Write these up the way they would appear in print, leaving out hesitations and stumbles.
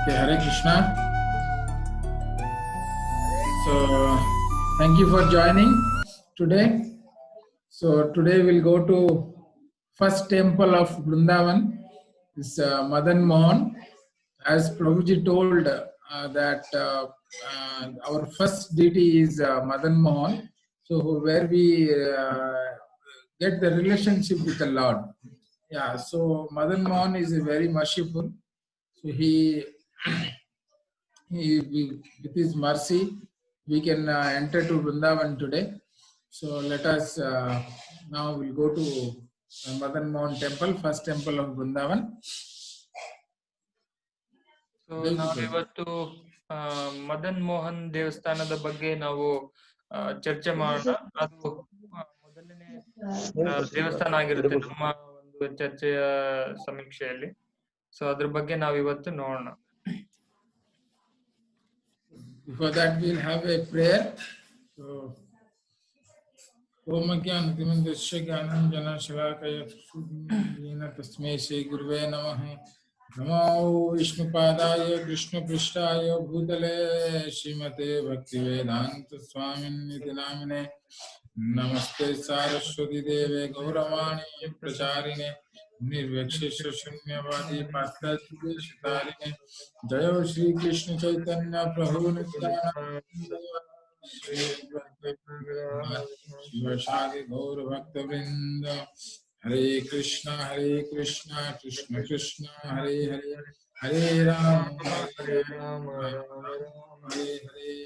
Okay, Hare Krishna. So, thank you for joining today. So, today we'll go to first temple of Vrindavan, this Madan Mohan. As Prabhuji told that our first deity is Madan Mohan, so where we get the relationship with the Lord. Yeah, so Madan Mohan is very merciful. So with his mercy, we can enter to Vrindavan today. So let us now we'll go to Madan Mohan temple, first temple of Vrindavan. So ನಾವಿವತ್ತು ಮದನ್ ಮೋಹನ್ ದೇವಸ್ಥಾನದ ಬಗ್ಗೆ ನಾವು ಚರ್ಚೆ ಮಾಡೋಣ. ಅದು ಮೊದಲನೇ ದೇವಸ್ಥಾನ ಆಗಿರುತ್ತೆ ನಮ್ಮ ಒಂದು ಚರ್ಚೆಯ ಸಮೀಕ್ಷೆಯಲ್ಲಿ. ಸೊ ಅದ್ರ ಬಗ್ಗೆ ನಾವು ಇವತ್ತು ನೋಡೋಣ. Before that we'll have a prayer. So Om Gyan Dimandasya Gyanam Jana Shalakaya Sudhina Tasmai Shri Guruve Namaha. Namo Vishnupadaya Krishna Prishtaya Bhutale Srimate Bhaktivedanta Swamini Namine. Namaste Saraswati Deve Gauravani Pracharine Nirvakshesha Shunyavadi Pathashitarine Jayo Shri Krishna Chaitanya Prabhu Nityananda Shivashadi Gaur Bhakta Vrinda Hare Krishna Krishna Krishna Hare Hare Hare Rama Hare Hare.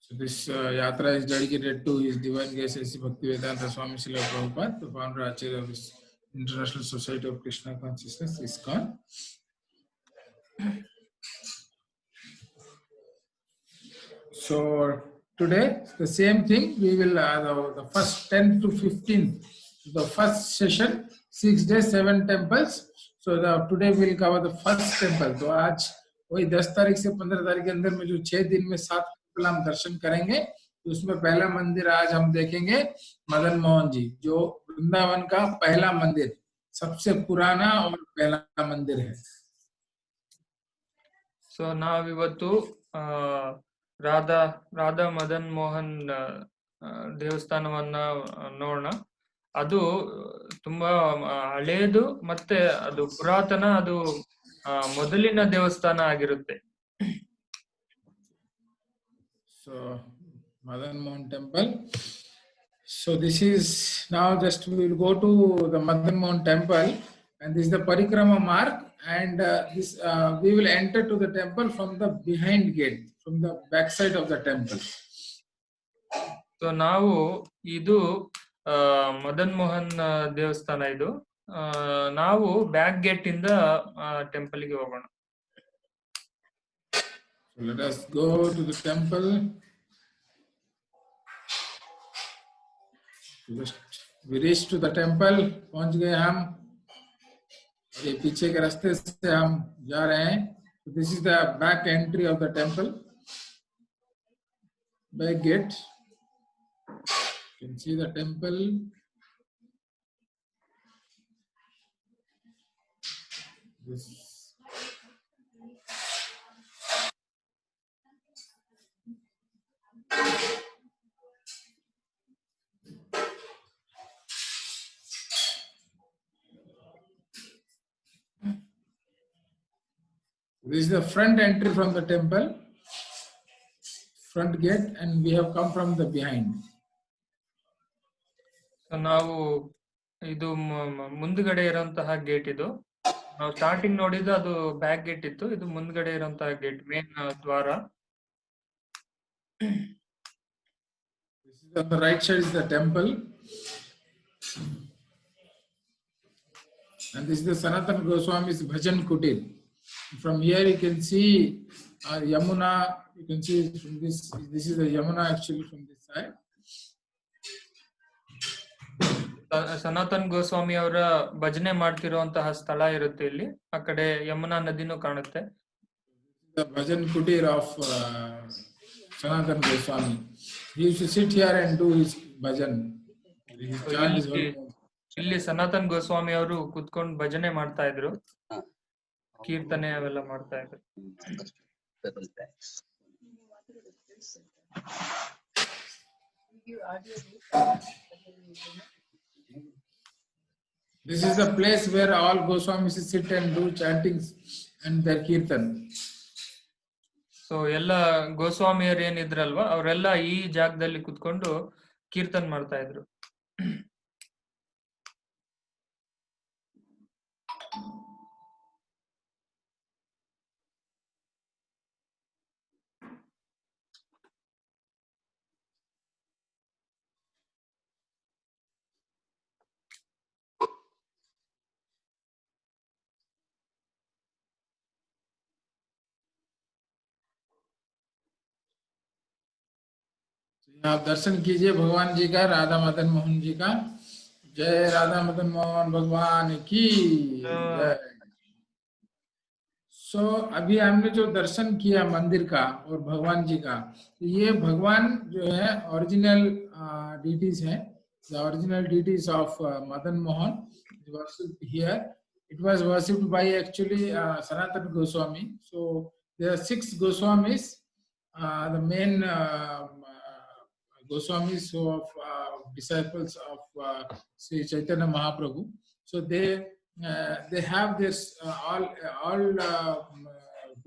So this yatra is dedicated to His Divine Grace A.C. Bhaktivedanta Swami Srila Prabhupada, the founder Acharya of this International Society of Krishna Consciousness, ISKCON. So today the same thing we will the first 10 to 15, the first session, 6 days 7 temples. So today we will cover the first temple. तो आज वही 10 तारीख से 15 तारीख के अंदर में जो 6 दिन में 7 टेम्पल हम दर्शन करेंगे. तो उसमें पहला मंदिर आज हम देखेंगे मदन मोहन जी, जो वृंदावन का पहला मंदिर, सबसे पुराना और पहला मंदिर है. ಸೊ ನಾವಿವತ್ತು ರಾಧಾ ಮದನ್ ಮೋಹನ್ ದೇವಸ್ಥಾನವನ್ನ ನೋಡೋಣ. ಅದು ತುಂಬಾ ಹಳೇದು ಮತ್ತೆ ಅದು ಪುರಾತನ, ಅದು ಮೊದಲಿನ ದೇವಸ್ಥಾನ ಆಗಿರುತ್ತೆ. So Madan Mohan temple. So this is now just we will go to the Madan Mohan temple, and this is the parikrama mark, and this we will enter to the temple from the behind gate, from the back side of the temple. So ನಾವು ಇದು ಮದನ್ ಮೋಹನ್ ದೇವಸ್ಥಾನ, ಇದು ನಾವು back gate ಇಂದ temple ಗೆ ಹೋಗೋಣ. So let us go to the temple. We reach to the temple, पहुंच गए हम. ये पीछे के रास्ते से हम जा रहे हैं. So this is the back entry of the temple, back gate. You can see the temple. This is the front entry from the temple, front gate, and we have come from the behind. ನಾವು ಇದು ಮುಂದ್ಗಡೆ ಇರುವಂತಹ gate. ಇದು ನಾವು starting ನೋಡಿದ್ದು ಅದು back gate ಇತ್ತು, ಇದು ಮುಂದ್ಗಡೆ ಇರುವಂತಹ ಗೇಟ್, ಮೇನ್ ದ್ವಾರ. This is on the right side is the temple, and this is the Sanatana Goswami's Bhajan Kutir. From here you can see Yamuna. You can see from this. This is the Yamuna actually from this side. Sanatan Goswami ಅವರ ಭಜನೆ ಮಾಡ್ತಿರುವಂತಹ ಸ್ಥಳ ಇರುತ್ತೆ ಇಲ್ಲಿ. ಆ ಕಡೆ ಯಮುನಾ ನದಿನೂ ಕಾಣುತ್ತೆ. The Bhajan Kutir of Sanatana Goswami. He used to sit here and do his bhajan. ಇಲ್ಲಿ ಸನಾತನ್ ಗೋಸ್ವಾಮಿ ಅವರು ಕುತ್ಕೊಂಡು ಭಜನೆ ಮಾಡ್ತಾ ಇದ್ರು. ಕೀರ್ತನೆ ಅವೆಲ್ಲ ಮಾಡ್ತಾ ಇದ್ರು. This is the place where all Goswamis sit and do chantings and their kirtan. So ಎಲ್ಲ ಗೋಸ್ವಾಮಿಯರು ಏನಿದ್ರಲ್ವಾ ಅವರೆಲ್ಲ ಈ ಜಾಗದಲ್ಲಿ ಕುತ್ಕೊಂಡು ಕೀರ್ತನ್ ಮಾಡ್ತಾ ಇದ್ರು. आप दर्शन कीजिए भगवान जी का, राधा मदन मोहन जी का। जय राधा मदन मोहन भगवान की जय। सो अभी हमने जो दर्शन किया मंदिर का और भगवान जी का, ये भगवान जो है ओरिजिनल डीटीज हैं, the original deities of Madan Mohan worshipped here. It was worshipped by actually Sanatana Goswami. So there are 6 Goswamis, the main Goswamis of disciples of Sri Chaitanya Mahaprabhu. So they have this all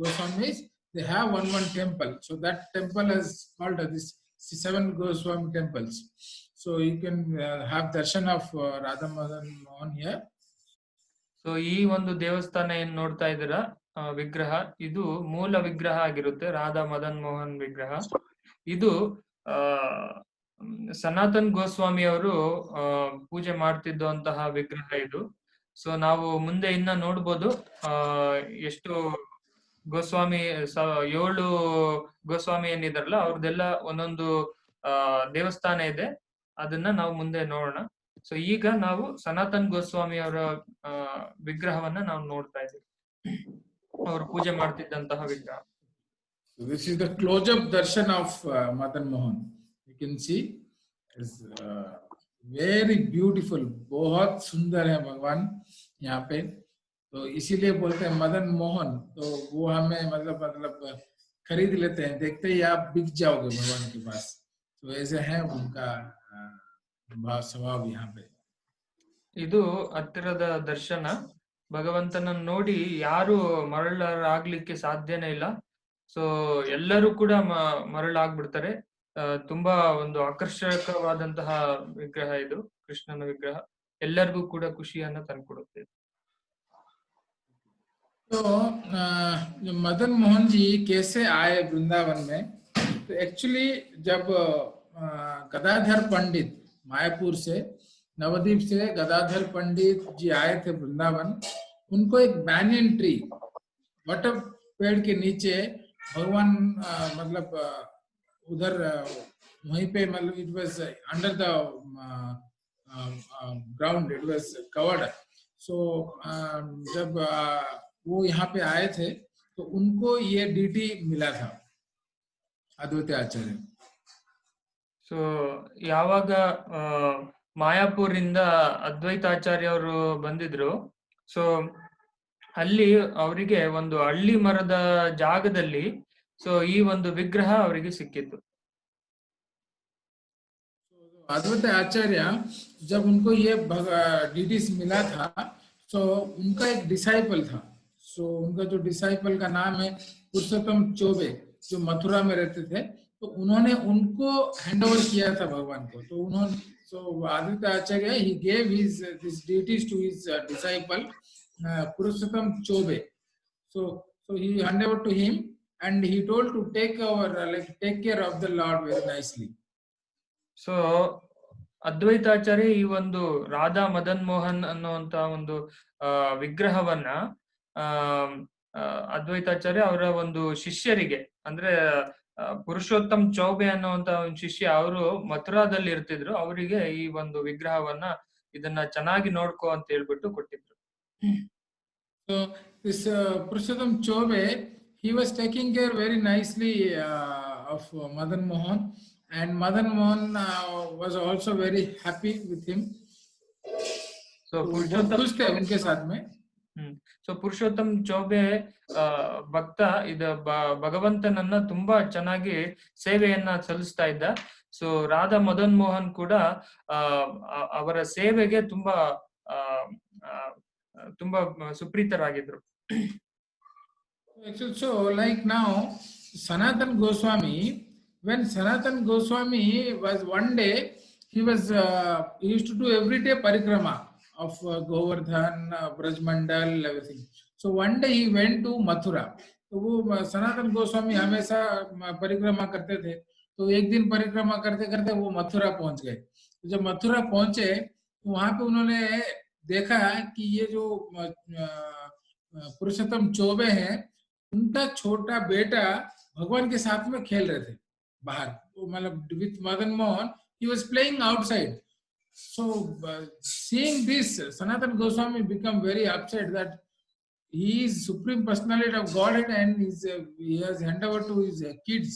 Goswamis. They have one temple. So that temple is called this 7 Goswami temples. So you can have darshan of Radha Madan Mohan here. So ಈ ಒಂದು ದೇವಸ್ಥಾನ ಏನ್ ನೋಡ್ತಾ ಇದ್ದೀರಾ ವಿಗ್ರಹ, ಇದು ಮೂಲ ವಿಗ್ರಹ ಆಗಿರುತ್ತೆ, ರಾಧಾ ಮದನ್ ಮೋಹನ್ ವಿಗ್ರಹ. ಇದು ಸನಾತನ್ ಗೋಸ್ವಾಮಿ ಅವರು ಪೂಜೆ ಮಾಡ್ತಿದ್ದಂತಹ ವಿಗ್ರಹ ಇದು. ಸೊ ನಾವು ಮುಂದೆ ಇನ್ನ ನೋಡ್ಬೋದು ಎಷ್ಟು ಗೋಸ್ವಾಮಿ 7 ಗೋಸ್ವಾಮಿ ಏನಿದಾರಲ್ಲ ಅವ್ರದ್ದೆಲ್ಲ ಒಂದೊಂದು ದೇವಸ್ಥಾನ ಇದೆ, ಅದನ್ನ ನಾವು ಮುಂದೆ ನೋಡೋಣ. ಸೊ ಈಗ ನಾವು ಸನಾತನ್ ಗೋಸ್ವಾಮಿ ಅವರ ವಿಗ್ರಹವನ್ನ ನಾವು ನೋಡ್ತಾ ಇದ್ದೀವಿ, ಅವರು ಪೂಜೆ ಮಾಡ್ತಿದ್ದಂತಹ ವಿಗ್ರಹ. So this is the close-up darshan of Madan Mohan. You can see it's very beautiful. बहुत सुंदर है भगवान यहाँ पे, तो इसीलिए बोलते हैं मदन मोहन. तो वो हमें मतलब खरीद लेते हैं, देखते ही आप बिक जाओगे भगवान के पास. तो ऐसे है उनका स्वभाव यहाँ पे. ಇದು ಹತ್ತಿರದ ದರ್ಶನ. ಭಗವಂತನ ನೋಡಿ ಯಾರು ಮರಳಾಗ್ಲಿಕ್ಕೆ ಸಾಧ್ಯನೇ ಇಲ್ಲ. ಸೊ ಎಲ್ಲರೂ ಕೂಡ ಮರಳಾಗ್ಬಿಡ್ತಾರೆ. ತುಂಬಾ ಒಂದು ಆಕರ್ಷಕವಾದಂತಹ ವಿಗ್ರಹ ಇದು, ಕೃಷ್ಣನ ವಿಗ್ರಹ. ಎಲ್ಲರಿಗೂ ಕೂಡ ಖುಷಿಯನ್ನ ತಂದ್ಕೊಡುತ್ತೆ. तो मदन मोहन जी कैसे आए वृंदावन में? तो एक्चुअली जब गदाधर पंडित मायापुर से, नवद्वीप से गदाधर पंडित जी आए थे वृंदावन, उनको एक बैनियन ट्री, वट पेड़ के नीचे भगवान मतलब उधर वहीं पे, मतलब it was under the ground, it was covered. So जब वो यहाँ पे आए थे तो उनको ये डीटी मिला था अद्वैत आचार्य. ಸೊ ಯಾವಾಗ ಮಾಯಾಪುರ್ ಇಂದ ಅದ್ವೈತಾಚಾರ್ಯ ಅವರು ಬಂದಿದ್ರು, ಸೊ ಅಲ್ಲಿ ಅವರಿಗೆ ಒಂದು ಹಳ್ಳಿ ಮರದ ಜಾಗದಲ್ಲಿ ಸೊ ಈ ಒಂದು ವಿಗ್ರಹ ಅವರಿಗೆ ಸಿಕ್ಕಿತ್ತು. अद्वैत आचार्य जब उनको ये डीटीज मिला था, तो उनका एक डिसाइपल था. सो उनका जो डिसाइपल का नाम है पुरुषोत्तम चौबे, जो मथुरा में रहते थे, तो उन्होंने उनको हैंड ओवर किया था भगवान को. तो उन्होंने आदित्य आचार्य ही gave his this deities to his disciple Purushottam Chobe. So he handed over to him and he told to take care of the Lord very nicely. So Advaitacharya ಈ ಒಂದು ರಾಧಾ ಮದನ್ ಮೋಹನ್ ಅನ್ನುವಂತ ಒಂದು ವಿಗ್ರಹವನ್ನ ಅದ್ವೈತಾಚಾರ್ಯ ಅವರ ಒಂದು ಶಿಷ್ಯರಿಗೆ, ಅಂದ್ರೆ ಪುರುಷೋತ್ತಮ್ ಚೌಬೆ ಅನ್ನುವಂತ ಒಂದು ಶಿಷ್ಯ, ಅವರು ಮಥುರಾದಲ್ಲಿ ಇರ್ತಿದ್ರು, ಅವರಿಗೆ ಈ ಒಂದು ವಿಗ್ರಹವನ್ನ ಇದನ್ನ ಚೆನ್ನಾಗಿ ನೋಡ್ಕೋ ಅಂತ ಹೇಳ್ಬಿಟ್ಟು ಕೊಟ್ಟಿದ್ರು. So this Purushottam Chobe, he was taking care very nicely of Madan Mohan, and Madan Mohan was also very happy with him. So Purushottam खुश थे उनके साथ में. ಸೊ ಪುರುಷೋತ್ತಮ್ ಚೌಬೆ ಭಕ್ತ ಇದ ಭಗವಂತನನ್ನ ತುಂಬಾ ಚೆನ್ನಾಗಿ ಸೇವೆಯನ್ನ ಸಲ್ಲಿಸ್ತಾ ಇದ್ದ. ಸೊ ರಾಧಾ ಮದನ್ ಮೋಹನ್ ಕೂಡ ಅವರ ಸೇವೆಗೆ ತುಂಬಾ ತುಂಬಾ ಸುಪ್ರೀತರಾಗಿದ್ರು. Actually, so like now, Sanatan Goswami, when Sanatan Goswami was one day, he used to do everyday parikrama of Govardhan, Braj Mandal, everything. So one day he went to Mathura. तो वो सनातन गोस्वामी हमेशा परिक्रमा करते थे. तो एक दिन परिक्रमा करते करते वो मथुरा पहुंच गए. जब मथुरा पहुंचे तो वहां पे उन्होंने देखा कि ये जो पुरुषोत्तम चौबे हैं, उनका छोटा बेटा भगवान के साथ में खेल रहे थे बाहर. मतलब with Madan Mohan, he was playing outside. So seeing this, Sanatan Goswami become very upset that he is supreme personality of Godhead and he has handed over to his kids.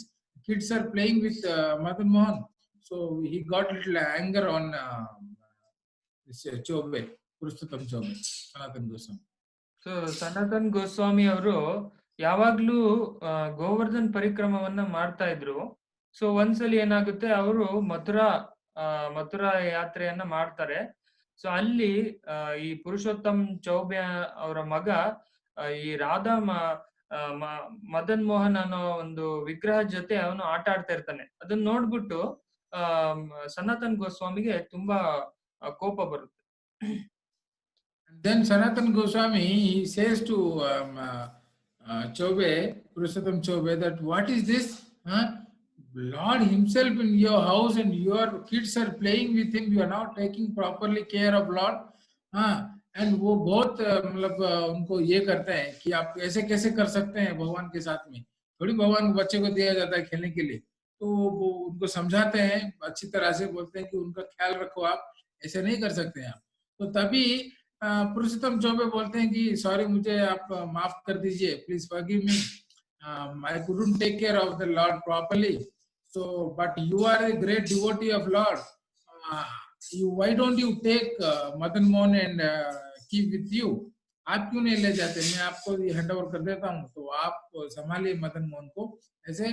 Kids are playing with Madan Mohan. So he got little anger on this Chobe, Purushottam Chobe, Sanatan Goswami. So Sanatan Goswami ಅವರು ಯಾವಾಗ್ಲೂ ಗೋವರ್ಧನ್ ಪರಿಕ್ರಮವನ್ನ ಮಾಡ್ತಾ ಇದ್ರು. So ಒಂದ್ಸಲಿ ಏನಾಗುತ್ತೆ, ಅವರು ಮಥುರಾ ಯಾತ್ರೆಯನ್ನ ಮಾಡ್ತಾರೆ. So ಅಲ್ಲಿ ಈ ಪುರುಷೋತ್ತಮ್ ಚೌಬೆ ಅವರ ಮಗ ಈ ರಾಧಾ ಮದನ್ ಮೋಹನ್ ಅನ್ನೋ ಒಂದು ವಿಗ್ರಹ ಜೊತೆ ಅವನು ಆಟ ಆಡ್ತಾ ಇರ್ತಾನೆ. ಅದನ್ನ ನೋಡ್ಬಿಟ್ಟು ಸನಾತನ್ ಗೋಸ್ವಾಮಿಗೆ ತುಂಬಾ ಕೋಪ ಬರುತ್ತೆ. Then Sanatan Goswami, he says to Chobe, Purushottam Chobe, that what is this? Lord himself in your house and your kids are playing with him. You are not taking properly care of Lord. And वो बहुत मतलब उनको ये करते हैं कि आप ऐसे कैसे कर सकते हैं भगवान के साथ में. थोड़ी भगवान को बच्चे को दिया जाता है खेलने के लिए. तो वो उनको समझाते हैं अच्छी तरह से, बोलते हैं कि उनका ख्याल रखो, आप ऐसे नहीं कर सकते हैं आप. तो तभी पुरुषोत्तम चौबे बोलते हैं कि सॉरी, मुझे आप माफ कर दीजिए, please forgive me, I couldn't take care of the lord properly. So but you are a great devotee of Lord, why don't you take Madan Mohan and keep with you? आप क्यों नहीं ले जाते, मैं आपको हैंड ओवर कर देता हूँ, तो आप संभालिए मदन मोहन को. ऐसे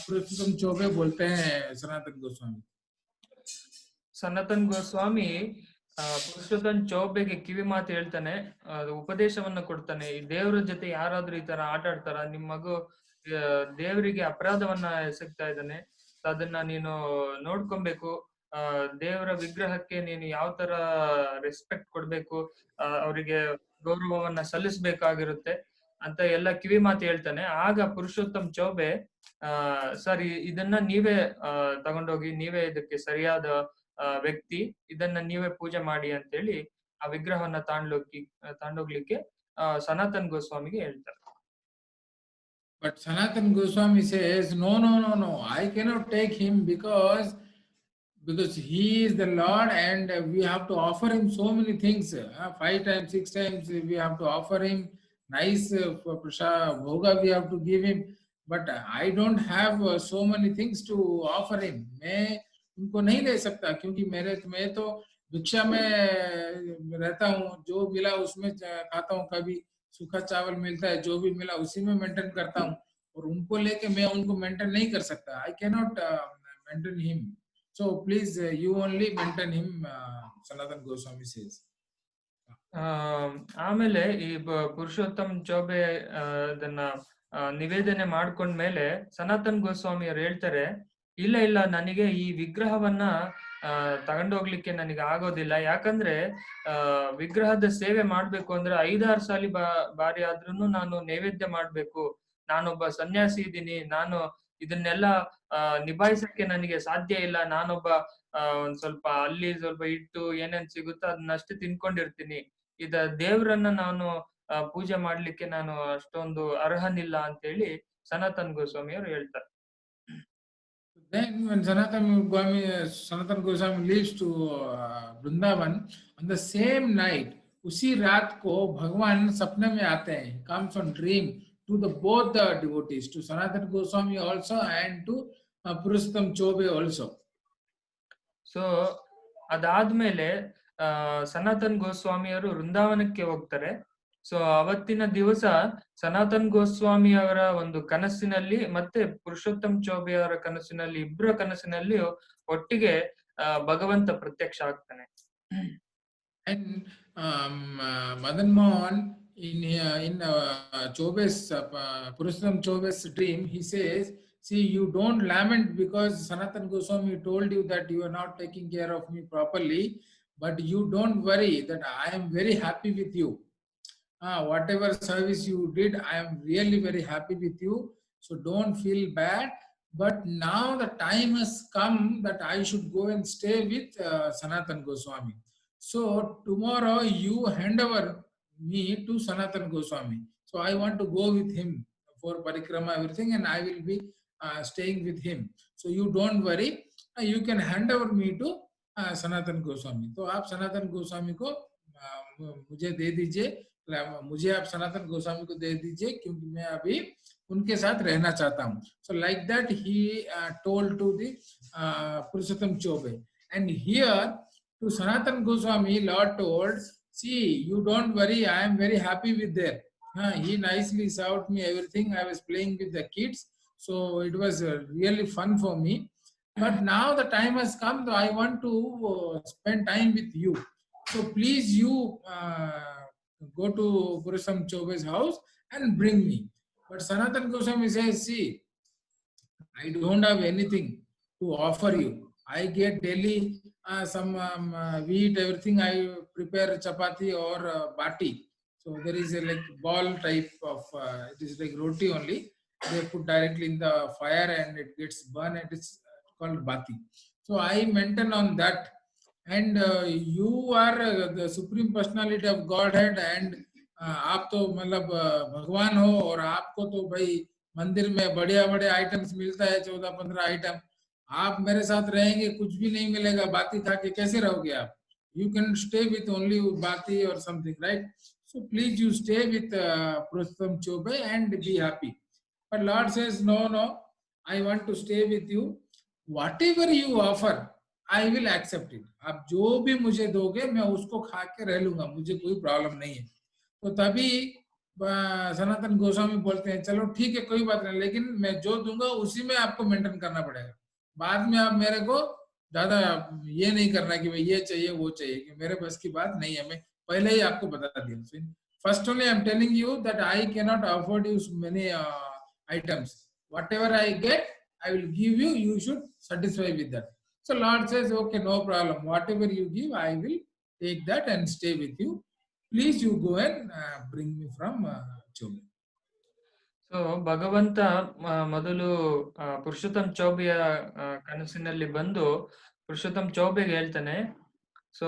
पुरुषोत्तम चौबे बोलते हैं सनातन गोस्वामी. ಸನಾತನ್ ಗೋಸ್ವಾಮಿ ಪುರುಷೋತ್ತಮ್ ಚೌಬೆಗೆ ಕಿವಿ ಮಾತು ಹೇಳ್ತಾನೆ, ಉಪದೇಶವನ್ನ ಕೊಡ್ತಾನೆ. ಈ ದೇವರ ಜೊತೆ ಯಾರಾದ್ರೂ ಈ ತರ ಆಟ ಆಡ್ತಾರ, ನಿಮ್ ಮಗು ದೇವರಿಗೆ ಅಪರಾಧವನ್ನ ಎಸಗ್ತಾ ಇದ್ದಾನೆ, ಅದನ್ನ ನೀನು ನೋಡ್ಕೊಬೇಕು. ದೇವರ ವಿಗ್ರಹಕ್ಕೆ ನೀನು ಯಾವ ತರ ರೆಸ್ಪೆಕ್ಟ್ ಕೊಡ್ಬೇಕು, ಅವರಿಗೆ ಗೌರವವನ್ನ ಸಲ್ಲಿಸ್ಬೇಕಾಗಿರುತ್ತೆ ಅಂತ ಎಲ್ಲ ಕಿವಿ ಮಾತು ಹೇಳ್ತಾನೆ. ಆಗ ಪುರುಷೋತ್ತಮ್ ಚೌಬೆ, ಸರ್ ಇದನ್ನ ನೀವೇ ತಗೊಂಡೋಗಿ, ನೀವೇ ಇದಕ್ಕೆ ಸರಿಯಾದ ವ್ಯಕ್ತಿ, ಇದನ್ನ ನೀವೇ ಪೂಜೆ ಮಾಡಿ ಅಂತೇಳಿ ಆ ವಿಗ್ರಹವನ್ನ ತಾಂಡೋಗ್ಲಿಕ್ಕೆ ಸನಾತನ್ ಗೋಸ್ವಾಮಿಗೆ ಹೇಳ್ತಾರೆ. But Sanatan Goswami says, no, I cannot take him because he is the Lord and we have to offer him so many things. 5 times, 6 times we have to offer him nice bhoga we have to give him. But I don't have so many things to offer him. मैं उनको नहीं ले सकता, क्योंकि मैं तो भिक्षा में रहता हूँ, जो मिला उसमें खाता हूँ. कभी सूखा चावल मिलता है, जो भी मिला उसी में मेंटेन करता हूँ, और उनको लेके मैं उनको मेंटेन नहीं कर सकता. I cannot maintain him. So please you only maintain him, Sanatan Goswami says. ಆಮೇಲೆ ಈ ಪುರುಷೋತ್ತಮ್ ಚೌಬೆ ಅದನ್ನ ನಿವೇದನೆ ಮಾಡ್ಕೊಂಡ್ಮೇಲೆ ಸನಾತನ್ ಗೋಸ್ವಾಮಿ ಅವ್ರು ಹೇಳ್ತಾರೆ, ಇಲ್ಲ ನನಗೆ ಈ ವಿಗ್ರಹವನ್ನ ತಗೊಂಡೋಗ್ಲಿಕ್ಕೆ ನನಗೆ ಆಗೋದಿಲ್ಲ. ಯಾಕಂದ್ರೆ ವಿಗ್ರಹದ ಸೇವೆ ಮಾಡ್ಬೇಕು ಅಂದ್ರೆ 5-6 ಬಾರಿ ಆದ್ರೂ ನಾನು ನೈವೇದ್ಯ ಮಾಡ್ಬೇಕು. ನಾನೊಬ್ಬ ಸನ್ಯಾಸಿ ಇದ್ದೀನಿ, ನಾನು ಇದನ್ನೆಲ್ಲ ನಿಭಾಯಿಸಕ್ಕೆ ನನಗೆ ಸಾಧ್ಯ ಇಲ್ಲ. ನಾನೊಬ್ಬ ಒಂದ್ ಸ್ವಲ್ಪ ಅಲ್ಲಿ ಸ್ವಲ್ಪ ಇಟ್ಟು ಏನೇನ್ ಸಿಗುತ್ತೋ ಅದನ್ನಷ್ಟೇ ತಿನ್ಕೊಂಡಿರ್ತೀನಿ. ದೇವ್ರನ್ನ ನಾನು ಪೂಜೆ ಮಾಡ್ಲಿಕ್ಕೆ ನಾನು ಅಷ್ಟೊಂದು ಅರ್ಹನಿಲ್ಲ ಅಂತೇಳಿ ಸನಾತನ್ ಗೋಸ್ವಾಮಿ ಅವರು ಹೇಳ್ತಾರೆ. Then when Sanatan Goswami leaves to Vrindavan, on the same night, उसी रात को भगवान सपने में आते हैं, comes on dream to both the devotees, to Sanatan Goswami also and to Purushottam Chobe also. So ಅದಾದ್ಮೇಲೆ ಸನಾತನ್ ಗೋಸ್ವಾಮಿ ಅವರು ವೃಂದಾವನಕ್ಕೆ ಹೋಗ್ತಾರೆ. ಸೊ ಅವತ್ತಿನ ದಿವಸ ಸನಾತನ್ ಗೋಸ್ವಾಮಿ ಅವರ ಒಂದು ಕನಸಿನಲ್ಲಿ ಮತ್ತೆ ಪುರುಷೋತ್ತಮ್ ಚೌಬೆ ಅವರ ಕನಸಿನಲ್ಲಿ, ಇಬ್ಬರ ಕನಸಿನಲ್ಲಿಯೂ ಒಟ್ಟಿಗೆ ಭಗವಂತ ಪ್ರತ್ಯಕ್ಷ ಆಗ್ತಾನೆ. And Madan Mohan in Chaube's Purushottam Chaube's dream, he says, see, you don't lament because Sanatan Goswami told you that you are not taking care of me properly, but you don't worry that I am very happy with you. Whatever service you did, I am really very happy with you. So don't feel bad. But now the time has come that I should go and stay with Sanatan Goswami. So tomorrow you hand over me to Sanatan Goswami. So I want to go with him for parikrama, everything, and I will be staying with him. So you don't worry. You can hand over me to Sanatan Goswami. तो आप सनातन गोस्वामी को मुझे दे दीजिए, मुझे आप सनातन गोस्वामी को दे दीजिए, क्योंकि मैं अभी उनके साथ रहना चाहता हूँ. So like that he told to the Purushottam Chobe. And here to Sanatan Goswami, Lord told, see, you don't worry, I am very happy with them. He nicely served me everything. I was playing with the kids. So it was really fun for me. But now the time has come, so I want to spend time with you. So please you go to Purushottam Chobe's house and bring me. But Sanatan Goswami says, see, I don't have anything to offer you. I get daily some wheat, everything. I prepare chapati or bati. So there is a like ball type of, it is like roti only. They put directly in the fire and it gets burned, and it's called bati. So I maintain on that. And you are the Supreme Personality of Godhead, and आप तो मतलब भगवान हो, और आपको तो भाई मंदिर में बढ़िया बढ़िया आइटम्स मिलता है, 14-15 आइटम. आप मेरे साथ रहेंगे, कुछ भी नहीं मिलेगा, बाती खा के कैसे रहोगे आप? You can stay with only bati or something, right? So please you stay with Purushottam Chobe and be happy. But Lord says, no, I want to stay with you. Whatever you offer, I will accept it. आप जो भी मुझे दोगे मैं उसको खा के रह लूंगा, मुझे कोई प्रॉब्लम नहीं है. तो तभी सनातन गोस्वामी बोलते हैं, चलो ठीक है, कोई बात नहीं, लेकिन मैं जो दूंगा उसी में आपको मेंटेन करना पड़ेगा. बाद में आप मेरे को ज्यादा ये नहीं करना कि भाई ये चाहिए वो चाहिए, कि मेरे बस की बात नहीं है. मैं पहले ही आपको बता दिया. First only I am telling you that I can not afford you many items. Whatever I get, I will give you. You should satisfy with that. So Lord says, okay, no problem. Whatever you give, I will take that and stay with you. Please you go and bring me from Chobe. So ಭಗವಂತ ಮೊದಲು ಪುರುಷೋತ್ತಮ್ ಚೌಬೆಯ ಕನಸಿನಲ್ಲಿ ಬಂದು ಪುರುಷೋತ್ತಮ್ ಚೌಬೆಗೆ ಹೇಳ್ತಾನೆ, so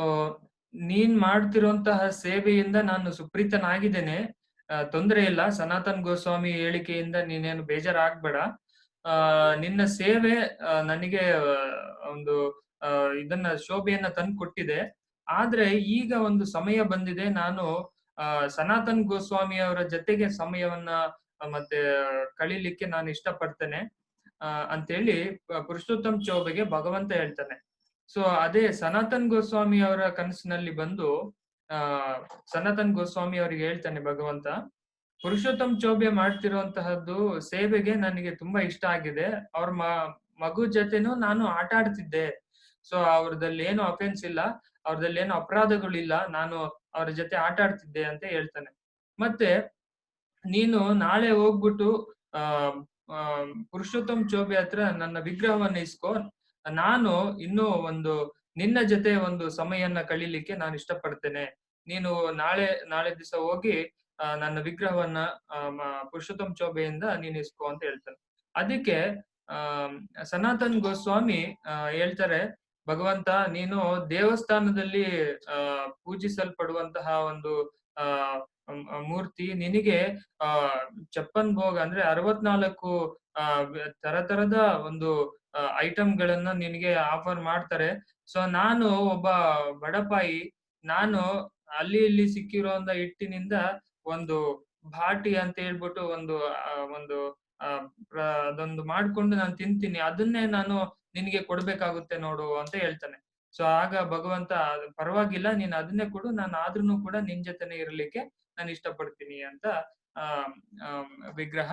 ನೀನ್ ಮಾಡ್ತಿರುವಂತಹ ಸೇವೆಯಿಂದ ನಾನು ಸುಪ್ರೀತನಾಗಿದ್ದೇನೆ, ತೊಂದರೆ ಇಲ್ಲ, ಸನಾತನ್ ಗೋಸ್ವಾಮಿ ಹೇಳಿಕೆಯಿಂದ ನೀನೇನು ಬೇಜಾರಾಗ್ಬೇಡ. ನಿನ್ನ ಸೇವೆ ನನಗೆ ಒಂದು ಇದನ್ನ ಶೋಭೆಯನ್ನ ತಂದು ಕೊಟ್ಟಿದೆ. ಆದ್ರೆ ಈಗ ಒಂದು ಸಮಯ ಬಂದಿದೆ, ನಾನು ಸನಾತನ್ ಗೋಸ್ವಾಮಿ ಅವರ ಜೊತೆಗೆ ಸಮಯವನ್ನ ಮತ್ತೆ ಕಳೀಲಿಕ್ಕೆ ನಾನು ಇಷ್ಟಪಡ್ತೇನೆ ಅಂತೇಳಿ ಪುರುಷೋತ್ತಮ್ ಚೌಬೆಗೆ ಭಗವಂತ ಹೇಳ್ತಾನೆ. ಸೊ ಅದೇ ಸನಾತನ್ ಗೋಸ್ವಾಮಿ ಅವರ ಕನಸಿನಲ್ಲಿ ಬಂದು ಸನಾತನ್ ಗೋಸ್ವಾಮಿ ಅವರಿಗೆ ಹೇಳ್ತಾನೆ ಭಗವಂತ, ಪುರುಷೋತ್ತಮ್ ಚೌಬೆ ಮಾಡ್ತಿರುವಂತಹದ್ದು ಸೇವೆಗೆ ನನಗೆ ತುಂಬಾ ಇಷ್ಟ ಆಗಿದೆ. ಅವ್ರ ಮಗು ಜೊತೆನೂ ನಾನು ಆಟ ಆಡ್ತಿದ್ದೆ. ಸೊ ಅವ್ರದಲ್ಲಿ ಏನು ಅಫೆನ್ಸ್ ಇಲ್ಲ, ಅವ್ರದಲ್ಲಿ ಏನು ಅಪರಾಧಗಳಿಲ್ಲ, ನಾನು ಅವ್ರ ಜೊತೆ ಆಟ ಆಡ್ತಿದ್ದೆ ಅಂತ ಹೇಳ್ತಾನೆ. ಮತ್ತೆ ನೀನು ನಾಳೆ ಹೋಗ್ಬಿಟ್ಟು ಪುರುಷೋತ್ತಮ್ ಚೌಬೆ ಹತ್ರ ನನ್ನ ವಿಗ್ರಹವನ್ನ ಇಸ್ಕೋ, ನಾನು ಇನ್ನೂ ಒಂದು ನಿನ್ನ ಜೊತೆ ಒಂದು ಸಮಯನ್ನ ಕಳೀಲಿಕ್ಕೆ ನಾನು ಇಷ್ಟಪಡ್ತೇನೆ. ನೀನು ನಾಳೆ ದಿವಸ ಹೋಗಿ ನನ್ನ ವಿಗ್ರಹವನ್ನ ಪುರುಷೋತ್ತಮ್ ಚೌಬೆಯಿಂದ ನೀನು ಇಸ್ಕೋ ಅಂತ ಹೇಳ್ತಾನೆ. ಅದಕ್ಕೆ ಸನಾತನ್ ಗೋಸ್ವಾಮಿ ಹೇಳ್ತಾರೆ, ಭಗವಂತ ನೀನು ದೇವಸ್ಥಾನದಲ್ಲಿ ಪೂಜಿಸಲ್ಪಡುವಂತಹ ಒಂದು ಮೂರ್ತಿ, ನಿನಗೆ ಚಪ್ಪನ್ ಭೋಗ ಅಂದ್ರೆ 64 ತರತರದ ಒಂದು ಐಟಮ್ ಗಳನ್ನ ನಿನಗೆ ಆಫರ್ ಮಾಡ್ತಾರೆ. ಸೊ ನಾನು ಒಬ್ಬ ಬಡಪಾಯಿ, ನಾನು ಅಲ್ಲಿ ಇಲ್ಲಿ ಸಿಕ್ಕಿರುವಂತ ಹಿಟ್ಟಿನಿಂದ ಒಂದು ಭಾಟಿ ಅಂತ ಹೇಳ್ಬಿಟ್ಟು ಒಂದು ಅದೊಂದು ಮಾಡ್ಕೊಂಡು ನಾನು ತಿಂತೀನಿ, ಅದನ್ನೇ ನಾನು ನಿನಗೆ ಕೊಡ್ಬೇಕಾಗುತ್ತೆ ನೋಡು ಅಂತ ಹೇಳ್ತಾನೆ. ಸೊ ಆಗ ಭಗವಂತ, ಪರವಾಗಿಲ್ಲ, ನೀನ್ ಅದನ್ನೇ ಕೊಡು, ನಾನು ಆದ್ರೂ ಕೂಡ ನಿನ್ ಜೊತೆನೆ ಇರ್ಲಿಕ್ಕೆ ನಾನು ಇಷ್ಟಪಡ್ತೀನಿ ಅಂತ ಆ ವಿಗ್ರಹ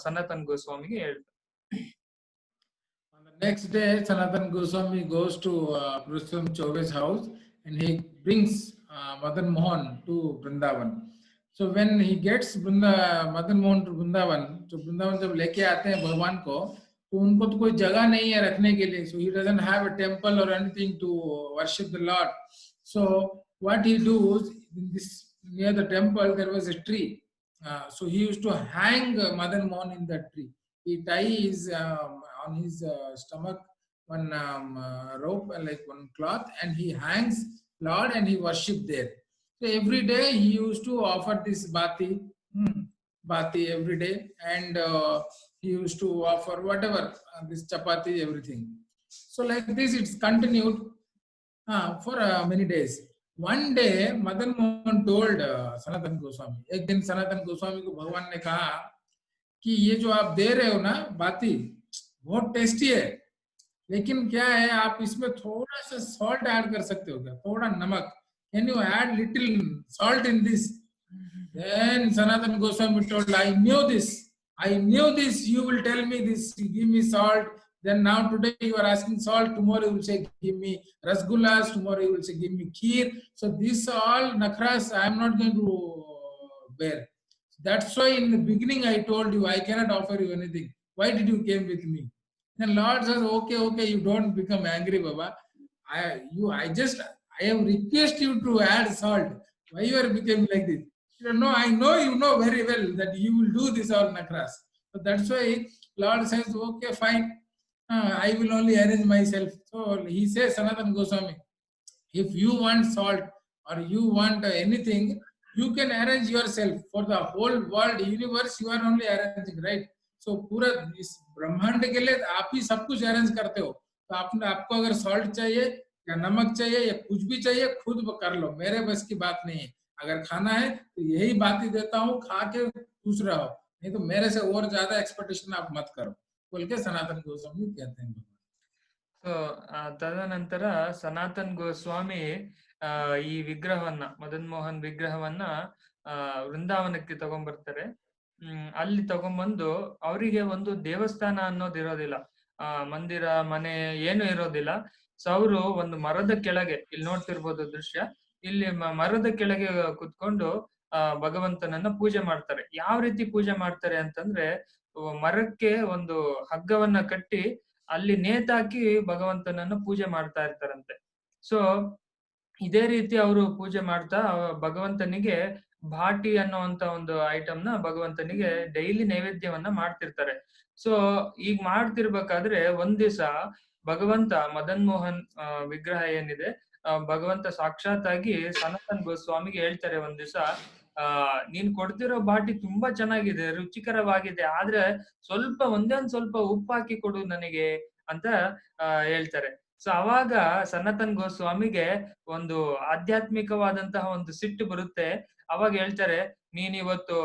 ಸನಾತನ್ ಗೋಸ್ವಾಮಿಗೆ ಹೇಳ್ತಾರೆ. On the next day, Sanatan Goswami goes to Purushottam Chaube's house and he brings Madan Mohan to Vrindavan. So when he gets Madan Mohan to Vrindavan, तो वृंदावन जब लेके आते हैं भगवान को, तो उनको तो कोई जगह नहीं है रखने के लिए. So he doesn't have a temple or anything to worship the Lord. So what he does, in this near the temple there was a tree. So he used to hang Madan Mohan in that tree. He ties on his stomach one rope, like one cloth, and he hangs Lord and he worship there. So every day he used to offer this bati every day, and he used to offer whatever, this chapati, everything. So like this it's continued for many days. One day Madan Mohan told Sanatan Goswami, एक दिन सनातन गोस्वामी को भगवान ने कहा कि ये जो आप दे रहे हो ना बाती, बहुत टेस्टी है, लेकिन क्या है आप इसमें थोड़ा सा सॉल्ट ऐड कर सकते हो क्या, थोड़ा नमक, can you add little salt in this. Then Sanatan Goswami told, I knew this, you will tell me this, give me salt. Then now today you are asking salt, tomorrow you will say give me rasgullas, tomorrow you will say give me kheer. So this all nakras I am not going to bear. That's why in the beginning I told you I cannot offer you anything. Why did you came with me? Then Lord says, okay, you don't become angry, Baba. I have requested you to add salt. Why you are becoming like this? No, I know you know very well that you will do this all nakras. So that's why Lord says, okay, fine. I will only arrange myself. So he says, Sanatan Goswami, if you want salt or you want anything, you can arrange yourself. For the whole world, universe, you are only arranging, right? So पूरा इस ब्रह्मांड के लिए आप ही सब कुछ arrange करते हो. तो आपको अगर सॉल्ट चाहिए या नमक चाहिए या कुछ भी चाहिए, खुद कर लो, मेरे बस की बात नहीं है. अगर खाना है तो यही बात ही देता हूँ, खा के खुश रहो, नहीं तो मेरे से और ज्यादा एक्सपेक्टेशन आप मत करो, बोल के सनातन गोस्वामी कहते हैं. ಸೊ ತದನಂತರ ಸನಾತನ್ ಗೋಸ್ವಾಮಿ ಈ ವಿಗ್ರಹವನ್ನ, ಮದನ್ ಮೋಹನ್ ವಿಗ್ರಹವನ್ನ ವೃಂದಾವನಕ್ಕೆ ತಗೊಂಡ್ಬರ್ತಾರೆ. ಅಲ್ಲಿ ತಗೊಂಡ್ಬಂದು ಅವರಿಗೆ ಒಂದು ದೇವಸ್ಥಾನ ಅನ್ನೋದಿರೋದಿಲ್ಲ, ಮಂದಿರ ಮನೆ ಏನು ಇರೋದಿಲ್ಲ. ಸೊ ಅವರು ಒಂದು ಮರದ ಕೆಳಗೆ, ಇಲ್ಲಿ ನೋಡ್ತಿರ್ಬೋದು ದೃಶ್ಯ, ಇಲ್ಲಿ ಮರದ ಕೆಳಗೆ ಕುತ್ಕೊಂಡು ಭಗವಂತನನ್ನ ಪೂಜೆ ಮಾಡ್ತಾರೆ. ಯಾವ ರೀತಿ ಪೂಜೆ ಮಾಡ್ತಾರೆ ಅಂತಂದ್ರೆ, ಮರಕ್ಕೆ ಒಂದು ಹಗ್ಗವನ್ನ ಕಟ್ಟಿ ಅಲ್ಲಿ ನೇತಾಕಿ ಭಗವಂತನನ್ನ ಪೂಜೆ ಮಾಡ್ತಾ ಇರ್ತಾರಂತೆ. ಸೊ ಇದೇ ರೀತಿ ಅವರು ಪೂಜೆ ಮಾಡ್ತಾ ಭಗವಂತನಿಗೆ ಭಾಟಿ ಅನ್ನುವಂತ ಒಂದು ಐಟಮ್ ನ ಭಗವಂತನಿಗೆ ಡೈಲಿ ನೈವೇದ್ಯವನ್ನ ಮಾಡ್ತಿರ್ತಾರೆ. ಸೊ ಈಗ ಮಾಡ್ತಿರ್ಬೇಕಾದ್ರೆ ಒಂದ್ ದಿವಸ ಭಗವಂತ ಮದನ್ ಮೋಹನ್ ವಿಗ್ರಹ ಏನಿದೆ, ಭಗವಂತ ಸಾಕ್ಷಾತ್ ಆಗಿ ಸನಾತನ್ ಗೋಸ್ವಾಮಿಗೆ ಹೇಳ್ತಾರೆ ಒಂದ್ ದಿವಸ, ನೀನ್ ಕೊಡ್ತಿರೋ ಬಾಟಿ ತುಂಬಾ ಚೆನ್ನಾಗಿದೆ, ರುಚಿಕರವಾಗಿದೆ, ಆದ್ರೆ ಒಂದೇ ಸ್ವಲ್ಪ ಉಪ್ಪು ಹಾಕಿ ಕೊಡು ನನಗೆ ಅಂತ ಹೇಳ್ತಾರೆ. ಸೊ ಅವಾಗ ಸನಾತನ್ ಗೋಸ್ವಾಮಿಗೆ ಒಂದು ಆಧ್ಯಾತ್ಮಿಕವಾದಂತಹ ಒಂದು ಸಿಟ್ಟು ಬರುತ್ತೆ. ಅವಾಗ ಹೇಳ್ತಾರೆ, ನೀನ್ ಇವತ್ತು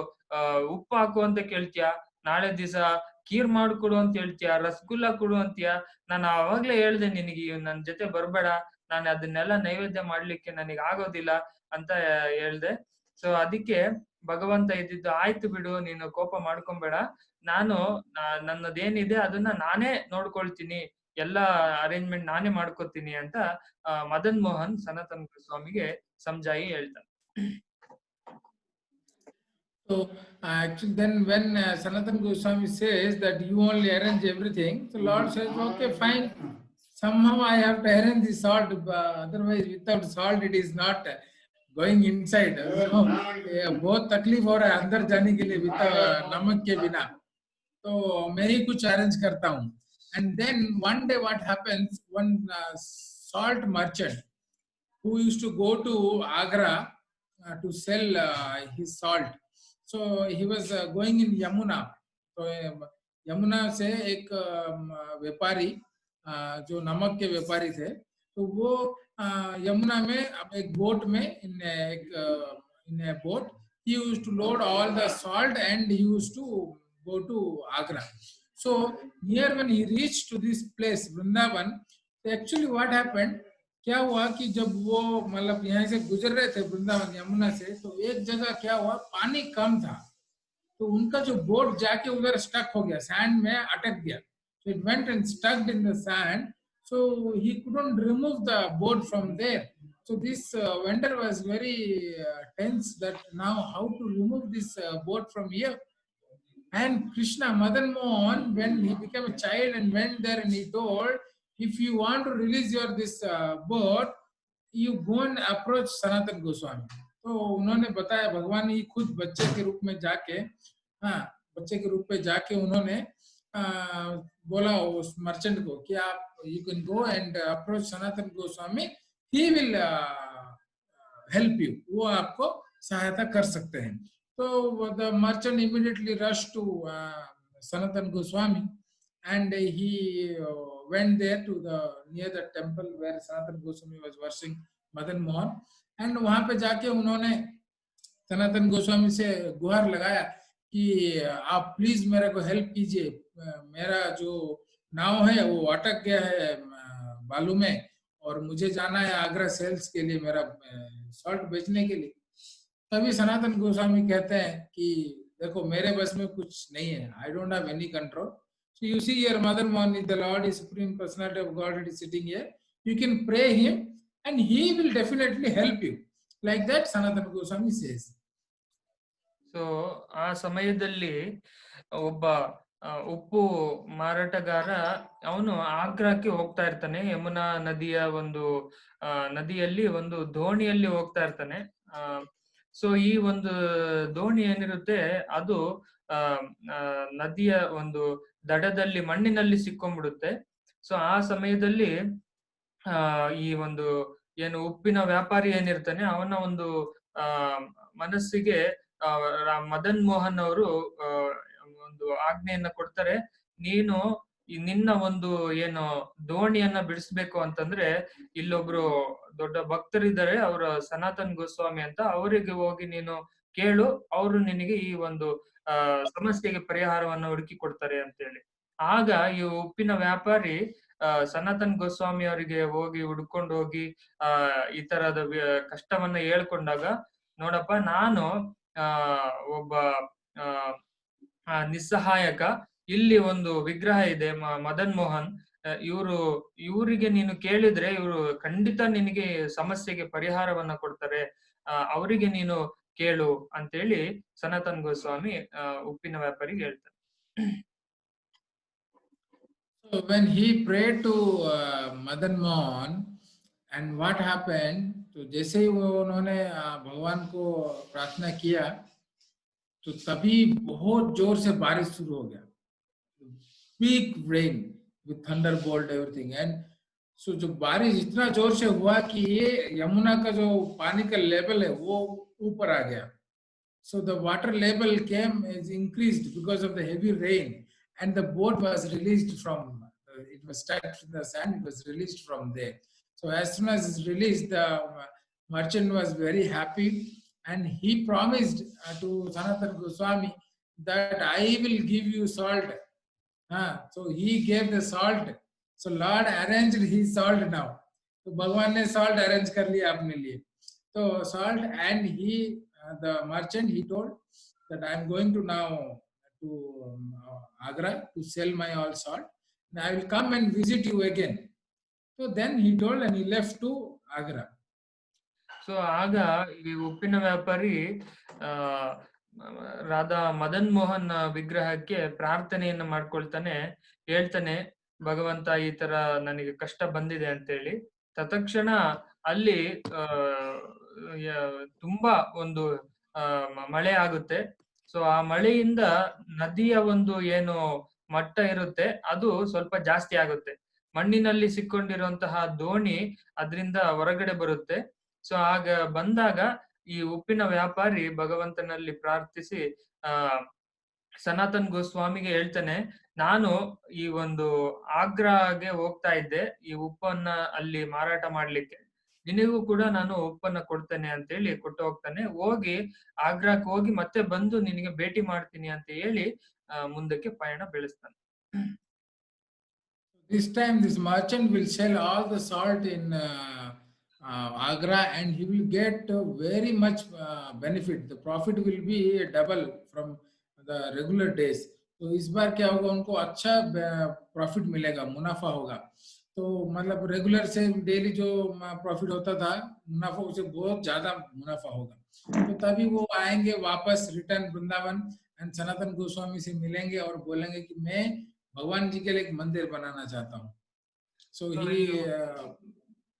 ಉಪ್ಪು ಹಾಕು ಅಂತ ಕೇಳ್ತೀಯ, ನಾಳೆ ದಿವಸ ಖೀರ್ ಮಾಡ್ಕೊಡು ಅಂತ ಹೇಳ್ತೀಯ, ರಸಗುಲ್ಲ ಕೊಡು ಅಂತೀಯ. ನಾನು ಅವಾಗ್ಲೇ ಹೇಳ್ದೆ ನಿನಗೆ ನನ್ ಜೊತೆ ಬರ್ಬೇಡ, ನಾನು ಅದನ್ನೆಲ್ಲ ನೈವೇದ್ಯ ಮಾಡ್ಲಿಕ್ಕೆ ನನಗೆ ಆಗೋದಿಲ್ಲ ಅಂತ ಹೇಳ್ದೆ. ಸೊ ಅದಕ್ಕೆ ಭಗವಂತ ಇದ್ದಿದ್ದು, ಆಯ್ತು ಬಿಡು, ನೀನು ಕೋಪ ಮಾಡ್ಕೊಂಬೇಡ, ನಾನು ನನ್ನದೇನಿದೆ ಅದನ್ನ ನಾನೇ ನೋಡ್ಕೊಳ್ತೀನಿ, ಎಲ್ಲಾ ಅರೇಂಜ್ಮೆಂಟ್ ನಾನೇ ಮಾಡ್ಕೋತೀನಿ ಅಂತ ಮದನ್ ಮೋಹನ್ ಸನಾತನ್ ಗೋಸ್ವಾಮಿಗೆ ಸಮಜಾಯಿ ಹೇಳ್ತಾನೆ. So actually then when Sanatan Goswami says that you only arrange everything, so Lord says, okay, fine, somehow I have to arrange the salt, otherwise without salt it is not going inside. बहुत तकलीफ हो रहा है अंदर जाने के लिए नमक के बिना, तो मैं ही कुछ अरेंज करता हूँ. And then one day what happens, one salt merchant who used to go to Agra to sell his salt. So he was going in Yamuna. So Yamuna से एक व्यापारी जो नमक के व्यापारी थे, तो वो यमुना में एक बोट में in a boat he used to load all the salt and he used to go to Agra. So here when he reached to this place Vrindavan, actually what happened, क्या हुआ कि जब वो मतलब यहाँ से गुजर रहे थे वृंदावन यमुना से, तो एक जगह क्या हुआ, पानी कम था, तो उनका जो बोट जाके उधर स्टक हो गया, सैंड में अटक गया. So it went and stuck in the sand. So he couldn't remove the boat from there. So this vendor was very tense that now how to remove this boat from here. And Krishna, Madan Mohan, when he became a child and went there and he told, if you want to release your this boat, you go and approach Sanatan Goswami. तो उन्होंने बताया, भगवान ही खुद बच्चे के रूप में जाके, हाँ, बच्चे के रूप में जाके उन्होंने बोला उस मर्चेंट को कि आप you can go and approach Sanatan Goswami, he will help you, वो आपको सहायता कर सकते हैं. So the merchant immediately rushed to Sanatan Goswami, and he went there to the near the temple where Sanatan Goswami was worshiping Madan Mohan. And वहां पे जाके उन्होंने सनातन गोस्वामी से गुहार लगाया कि आप प्लीज मेरे को हेल्प कीजिए, मेरा जो नाव है वो अटक गया है बालू में, और मुझे जाना है आगरा सेल्स के लिए, मेरा सॉल्ट बेचने के लिए. तभी सनातन गोस्वामी कहते हैं कि देखो मेरे बस में कुछ नहीं है, I don't have any control. So you see here, Madan Mohan is the Lord, is Supreme Personality of Godhead is sitting here. You can pray him and he will definitely help you. Like that, Sanatana Goswami says. So ಆ ಸಮಯದಲ್ಲಿ ಒಬ್ಬ ಉಪ್ಪು ಮಾರಾಟಗಾರ ಅವನು ಆಗ್ರಾಕ್ಕೆ ಹೋಗ್ತಾ ಇರ್ತಾನೆ. ಯಮುನಾ ನದಿಯ ಒಂದು ನದಿಯಲ್ಲಿ ಒಂದು ದೋಣಿಯಲ್ಲಿ ಹೋಗ್ತಾ ಇರ್ತಾನೆ. ಸೊ ಈ ಒಂದು ದೋಣಿ ಏನಿರುತ್ತೆ ಅದು ನದಿಯ ಒಂದು ದಡದಲ್ಲಿ ಮಣ್ಣಿನಲ್ಲಿ ಸಿಕ್ಕೊಂಡ್ಬಿಡುತ್ತೆ. ಸೊ ಆ ಸಮಯದಲ್ಲಿ ಈ ಒಂದು ಏನು ಉಪ್ಪಿನ ವ್ಯಾಪಾರಿ ಏನಿರ್ತಾನೆ ಅವನ ಒಂದು ಮನಸ್ಸಿಗೆ ಮದನ್ ಮೋಹನ್ ಅವರು ಒಂದು ಆಜ್ಞೆಯನ್ನ ಕೊಡ್ತಾರೆ, ನೀನು ನಿನ್ನ ಒಂದು ಏನು ದೋಣಿಯನ್ನ ಬಿಡಿಸ್ಬೇಕು ಅಂತಂದ್ರೆ ಇಲ್ಲೊಬ್ರು ದೊಡ್ಡ ಭಕ್ತರಿದ್ದಾರೆ, ಅವರು ಸನಾತನ್ ಗೋಸ್ವಾಮಿ ಅಂತ, ಅವರಿಗೆ ಹೋಗಿ ನೀನು ಕೇಳು, ಅವರು ನಿನಗೆ ಈ ಒಂದು ಸಮಸ್ಯೆಗೆ ಪರಿಹಾರವನ್ನು ಹುಡುಕಿ ಕೊಡ್ತಾರೆ ಅಂತ ಹೇಳಿ. ಆಗ ಈ ಉಪ್ಪಿನ ವ್ಯಾಪಾರಿ ಸನಾತನ್ ಗೋಸ್ವಾಮಿ ಅವರಿಗೆ ಹೋಗಿ ಹುಡ್ಕೊಂಡು ಹೋಗಿ ಈ ತರದ ಕಷ್ಟವನ್ನ ಹೇಳ್ಕೊಂಡಾಗ, ನೋಡಪ್ಪ ನಾನು ಒಬ್ಬ ನಿಸ್ಸಹಾಯಕ, ಇಲ್ಲಿ ಒಂದು ವಿಗ್ರಹ ಇದೆ ಮದನ್ ಮೋಹನ್, ಇವರಿಗೆ ನೀನು ಕೇಳಿದ್ರೆ ಇವರು ಖಂಡಿತ ನಿನಗೆ ಸಮಸ್ಯೆಗೆ ಪರಿಹಾರವನ್ನ ಕೊಡ್ತಾರೆ, ಅವರಿಗೆ ನೀನು ಕೇಳು ಅಂತೇಳಿ ಸನಾತನ್ ಗೋಸ್ವಾಮಿ ಉಪ್ಪಿನ ವ್ಯಾಪಾರಿಗೆ ಹೇಳ್ತಾರೆ. So when he prayed to Madan Mohan, and what happened, तो जैसे ही उन्होंने भगवान को प्रार्थना किया तो तभी बहुत जोर से बारिश शुरू हो गया, big rain with Thunderbolt everything. And so जो बारिश इतना जोर से हुआ कि ये यमुना का जो पानी का लेवल है वो ऊपर आ गया. So the water level is increased because of the heavy rain, and the boat was released from, it was stuck in the sand, it was released from there. So as soon as it's released, the merchant was very happy, and he promised to Sanatana Goswami that I will give you salt. So he gave the salt. So Lord arranged his salt now. So Bhagwan ne salt arrange kar liya apne liye. So salt, and he, the merchant, he told that I am going to now to Agra to sell my all salt, and I will come and visit you again. So then he told, and he left to Agra. So ಆಗ ಈ ಉಪ್ಪಿನ ವ್ಯಾಪಾರಿ ರಾಧಾ ಮದನ್ ಮೋಹನ್ ವಿಗ್ರಹಕ್ಕೆ ಪ್ರಾರ್ಥನೆಯನ್ನ ಮಾಡ್ಕೊಳ್ತಾನೆ, ಹೇಳ್ತಾನೆ, ಭಗವಂತ ಈ ತರ ನನಗೆ ಕಷ್ಟ ಬಂದಿದೆ ಅಂತೇಳಿ. ತತ್ಕ್ಷಣ ಅಲ್ಲಿ ತುಂಬಾ ಒಂದು ಮಳೆ ಆಗುತ್ತೆ. ಸೊ ಆ ಮಳೆಯಿಂದ ನದಿಯ ಒಂದು ಏನು ಮಟ್ಟ ಇರುತ್ತೆ ಅದು ಸ್ವಲ್ಪ ಜಾಸ್ತಿ ಆಗುತ್ತೆ. ಮಣ್ಣಿನಲ್ಲಿ ಸಿಕ್ಕೊಂಡಿರುವಂತಹ ದೋಣಿ ಅದರಿಂದ ಹೊರಗಡೆ ಬರುತ್ತೆ. ಸೊ ಆಗ ಬಂದಾಗ ಈ ಉಪ್ಪಿನ ವ್ಯಾಪಾರಿ ಭಗವಂತನಲ್ಲಿ ಪ್ರಾರ್ಥಿಸಿ ಸನಾತನ್ ಗೋಸ್ವಾಮಿಗೆ ಹೇಳ್ತಾನೆ, ನಾನು ಈ ಒಂದು ಆಗ್ರಾಗೆ ಹೋಗ್ತಾ ಇದ್ದೆ ಈ ಉಪ್ಪನ್ನ ಅಲ್ಲಿ ಮಾರಾಟ ಮಾಡ್ಲಿಕ್ಕೆ, ನಿನಗೂ ಕೂಡ ನಾನು ಉಪ್ಪನ್ನ ಕೊಡ್ತೇನೆ ಅಂತ ಹೇಳಿ ಕೊಟ್ಟು ಹೋಗ್ತಾನೆ. ಹೋಗಿ ಆಗ್ರಾಕ್ ಹೋಗಿ ಮತ್ತೆ ಬಂದು ನಿನಗೆ ಭೇಟಿ ಮಾಡ್ತೀನಿ ಅಂತ ಹೇಳಿ ಮುಂದಕ್ಕೆ ಪಯಣ ಬೆಳೆಸ್ತಾನೆ. this time this merchant will sell all the salt in Agra, and he will get very much benefit. The profit will be double from the regular days. तो इस बार क्या होगा, उनको अच्छा प्रॉफिट मिलेगा, मुनाफा होगा. तो मतलब रेगुलर से डेली जो प्रॉफिट होता था मुनाफा, उसे बहुत ज्यादा मुनाफा होगा. तो तभी वो आएंगे वापस रिटर्न वृंदावन, एंड सनातन गोस्वामी से मिलेंगे और बोलेंगे कि मैं भगवान जी के लिए एक मंदिर बनाना चाहता हूँ. So So he you